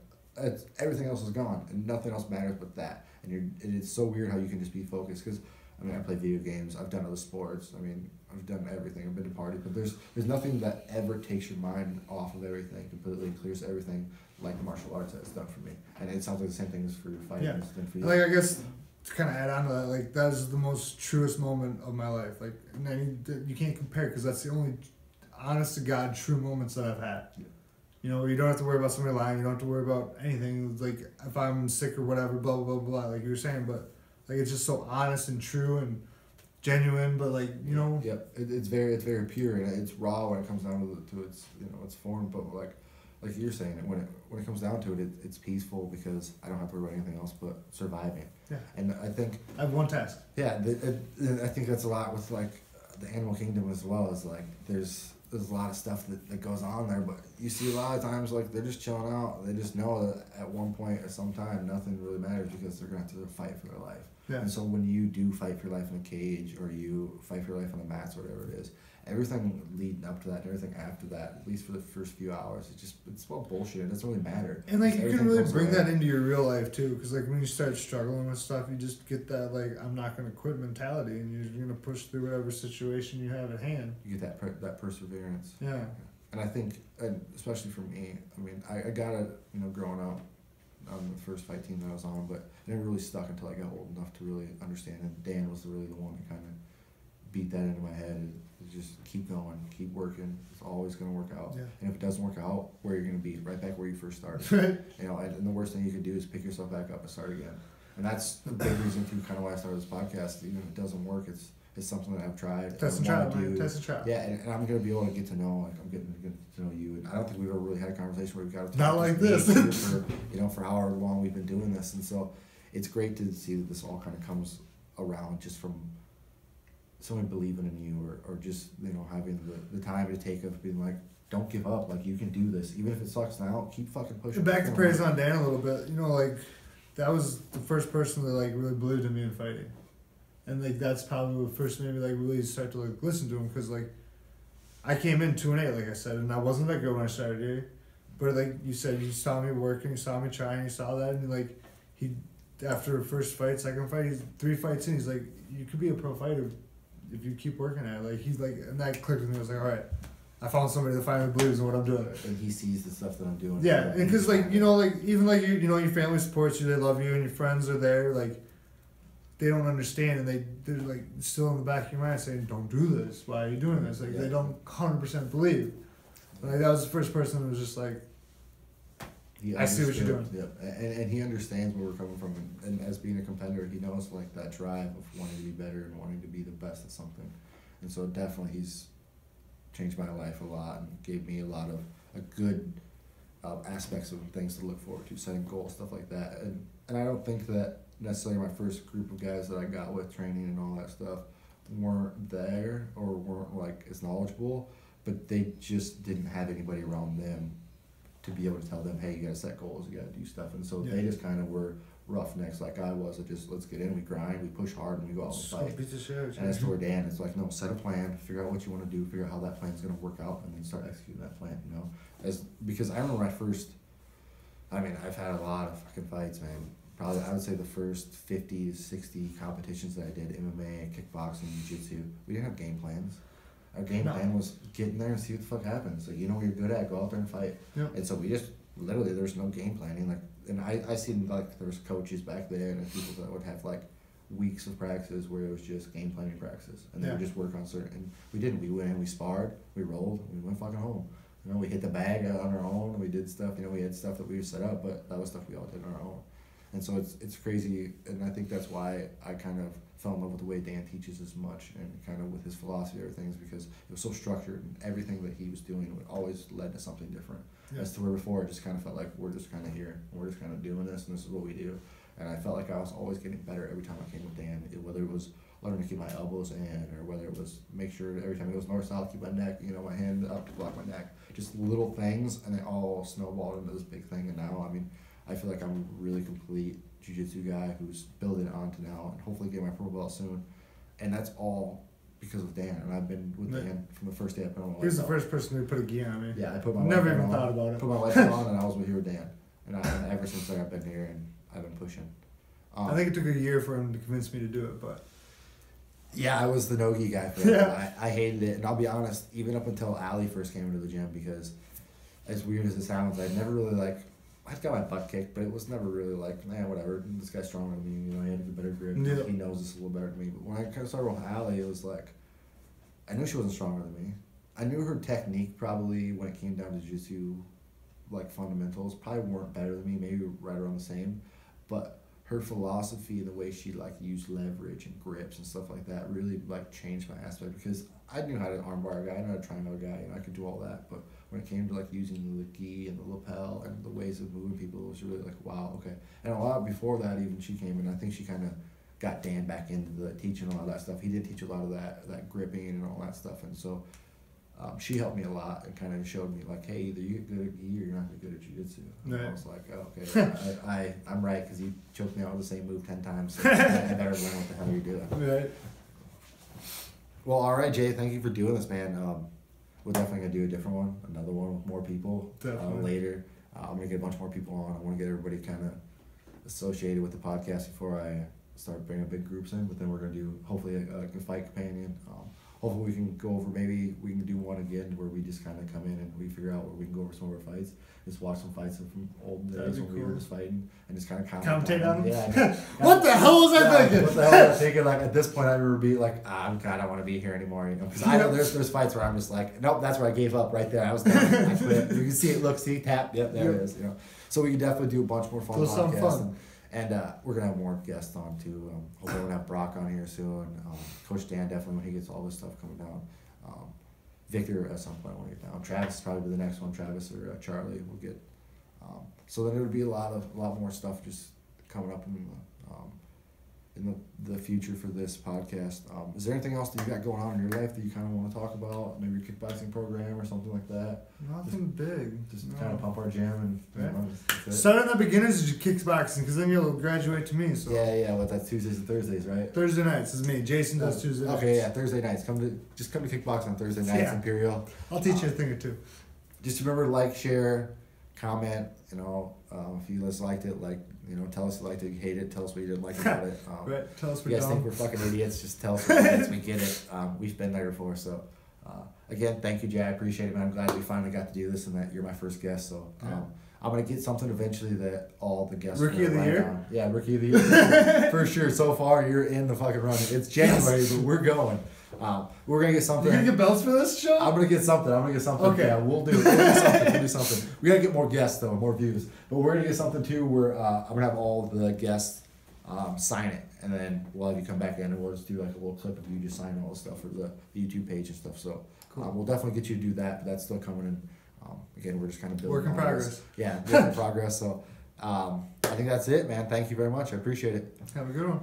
everything else is gone and nothing else matters but that. And it's so weird how you can just be focused because I mean I play video games, I've done other sports, I mean I've done everything, I've been to parties, but there's nothing that ever takes your mind off of everything completely and clears everything like martial arts has done for me. And it sounds like the same thing as for your fighting. Yeah. For you. Like I guess to kind of add on to that, like that is the most truest moment of my life. Like you can't compare because that's the only honest to God true moments that I've had. Yeah. You know, you don't have to worry about somebody lying. You don't have to worry about anything. It's like if I'm sick or whatever, blah blah blah blah. Like you were saying, but like it's just so honest and true and genuine. But like you know, yep, it's very pure and it's raw when it comes down to its its form. But like you're saying, when it comes down to it, it's peaceful because I don't have to worry about anything else but surviving. Yeah. And I think I have one task. Yeah, I think that's a lot with like the animal kingdom as well. Is like there's a lot of stuff that goes on there, but you see a lot of times like they're just chilling out. They just know that at one point or some time nothing really matters because they're gonna have to fight for their life. Yeah. And so when you do fight for your life in a cage or you fight for your life on the mats or whatever it is, everything leading up to that and everything after that, at least for the first few hours, it's all bullshit. It doesn't really matter. And like you can really bring that into your real life too, because like when you start struggling with stuff, you just get that like I'm not gonna quit mentality, and you're gonna push through whatever situation you have at hand. You get that perseverance. Yeah. And I think, and especially for me, I mean, I got it, growing up on the first fight team that I was on, but it never really stuck until I got old enough to really understand. And Dan was really the one that kind of beat that into my head. And just keep going, keep working. It's always going to work out. Yeah. And if it doesn't work out, where you're going to be, right back where you first started. Right. And the worst thing you could do is pick yourself back up and start again. And that's the big reason too, kind of why I started this podcast. Even if it doesn't work, it's something that I've tried. Test and trial, man. Test and trial. Yeah, and I'm going to be able to get to know, like, I'm getting to know you. And I don't think we've ever really had a conversation where we've got to talk not like this. for however long we've been doing this. And so it's great to see that this all kind of comes around just from someone believing in you or just, having the time to take of being like, don't give up. Like, you can do this. Even if it sucks now, keep fucking pushing. Back to praise on Dan a little bit. Like, that was the first person that, like, really believed in me in fighting. And, like, that's probably what first made me, like, really start to, like, listen to him. Because, like, I came in 2-8, like I said, and I wasn't that good when I started here. But, like you said, you saw me working, you saw me trying, you saw that. And, like, after first fight, second fight, 3 fights in, he's like, you could be a pro fighter if you keep working at it. Like, he's like, and that clicked with me. I was like, all right, I found somebody that finally believes in what I'm doing. And he sees the stuff that I'm doing. Yeah, and because, like, like, even, like, your family supports you, they love you, and your friends are there, like, they don't understand, and they're, like, still in the back of your mind saying, don't do this, why are you doing this? Like, they don't 100% believe. But, like, that was the first person that was just like, I see what you're doing. Yeah, and he understands where we're coming from, and as being a competitor, he knows, like, that drive of wanting to be better and wanting to be the best at something. And so definitely he's changed my life a lot and gave me a lot of good aspects of things to look forward to, setting goals, stuff like that. And I don't think that necessarily my first group of guys that I got with training and all that stuff weren't there or weren't, like, as knowledgeable, but they just didn't have anybody around them to be able to tell them, hey, you gotta set goals, you gotta do stuff. And so they just kind of were roughnecks like I was. Of just, let's get in, we grind, we push hard, and we go out and fight. And that's where Dan is like, no, set a plan, figure out what you want to do, figure out how that plan's gonna work out, and then start executing that plan. Because I remember I've had a lot of fucking fights, man. Probably I would say the first 50 to 60 competitions that I did, MMA, kickboxing, jiu-jitsu, we didn't have game plans. Our game plan was get in there and see what the fuck happens. Like, what you're good at, go out there and fight. Yep. And so we just, literally, there's no game planning. Like, and I seen, like, there was coaches back then and people that would have, like, weeks of practices where it was just game planning practices. And they would just work on certain, and we didn't. We went in, we sparred, we rolled, we went fucking home. We hit the bag on our own, we did stuff, we had stuff that we set up, but that was stuff we all did on our own. And so it's crazy, and I think that's why I kind of fell in love with the way Dan teaches as much and kind of with his philosophy of things, because it was so structured and everything that he was doing always led to something different. As to where before it just kind of felt like we're just kind of here, and we're just kind of doing this, and this is what we do. And I felt like I was always getting better every time I came with Dan, whether it was learning to keep my elbows in, or whether it was make sure that every time it goes north-south, keep my neck, my hand up to block my neck. Just little things, and they all snowballed into this big thing. And now, I mean, I feel like I'm a really complete jiu-jitsu guy who's building on to now and hopefully get my pro belt soon. And that's all because of Dan. And I've been with Dan from the first day I put on my white belt. He was the first person to put a gi on me. Yeah, I put my Never even thought about it. Put my white belt on, and I was with here with Dan. And ever since then, I've been here, and I've been pushing. I think it took a year for him to convince me to do it, but... Yeah, I was the no-gi guy for that. I hated it. And I'll be honest, even up until Ali first came into the gym, because as weird as it sounds, I never really, I'd got my butt kicked, but it was never really whatever. This guy's stronger than me. He had a better grip. Yeah. He knows this a little better than me. But when I kind of started with Ali, it was like, I knew she wasn't stronger than me. I knew her technique probably, when it came down to jiu-jitsu, fundamentals, probably weren't better than me, maybe right around the same. But her philosophy, the way she used leverage and grips and stuff like that, really changed my aspect, because I knew how to armbar a guy, I knew how to triangle a guy, I could do all that. But when it came to using the gi and the lapel and the ways of moving people, it was really wow, okay. And a lot before that, even she came in, I think she kind of got Dan back into the teaching a lot of that stuff. He did teach a lot of that gripping and all that stuff, and so she helped me a lot and kind of showed me hey, either you're good at gi or you're not good at jiu-jitsu. Right. I was like, oh, okay, I'm right, because he choked me out with the same move 10 times. So I better learn what the hell you're doing. Right. Well, all right, Jay, thank you for doing this, man. We're definitely gonna do a different one, another one with more people later. I'm gonna get a bunch more people on. I want to get everybody kind of associated with the podcast before I start bringing big groups in. But then we're gonna do hopefully a fight companion. Hopefully we can go over, maybe we can do one again where we just kind of come in and we figure out where we can go over some of our fights. Just watch some fights from old days when we were just fighting and just kind of commentate on them. Yeah. What the hell was I thinking? What the hell was I thinking? At this point, I remember being God, I don't want to be here anymore. Because I know there's fights where I'm just nope, that's where I gave up right there. I was done. I quit. You can see it. Look, see, tap. Yep, there it is. So we can definitely do a bunch more fun podcasts. And we're going to have more guests on, too. Hopefully we're going to have Brock on here soon. Coach Dan, definitely, when he gets all this stuff coming down. Victor, at some point, when we get down. Travis, probably the next one. Travis or Charlie will get. So then there would be a lot more stuff just coming up in the future for this podcast. Is there anything else that you got going on in your life that you kind of want to talk about? Maybe your kickboxing program or something like that? Nothing big. Just kind of pump our gym and start in the beginnings of kickboxing, because then you'll graduate to me. So yeah. What, that's Tuesdays and Thursdays, right? Thursday nights is me. Jason does Tuesday nights. Okay, yeah, Thursday nights. Come to kickboxing on Thursday nights, Imperial. I'll teach you a thing or two. Just remember, share, comment. If you just liked it, tell us you liked it, you hate it, tell us what you didn't like about it. Right, tell us we're you guys dumb. think we're fucking idiots, just tell us we're idiots, we get it. We've been there before, so again, thank you, Jay, I appreciate it, man. I'm glad we finally got to do this and that you're my first guest, so I'm going to get something eventually that all the guests Rookie of the year? on. Yeah, Rookie of the Year. For sure. So far, you're in the fucking running. It's January, but we're going. We're going to get something. You're going to get belts for this show? I'm going to get something. Okay. Yeah, we'll do it. We'll do something. We got to get more guests, though, more views. But we're going to get something, too, where I'm going to have all the guests sign it. And then we'll have you come back in and we'll just do a little clip of you just signing all the stuff for the YouTube page and stuff. So cool. We'll definitely get you to do that, but that's still coming in. Again, we're just kind of building. Work in progress. Yeah, work in progress. So I think that's it, man. Thank you very much. I appreciate it. Have a good one.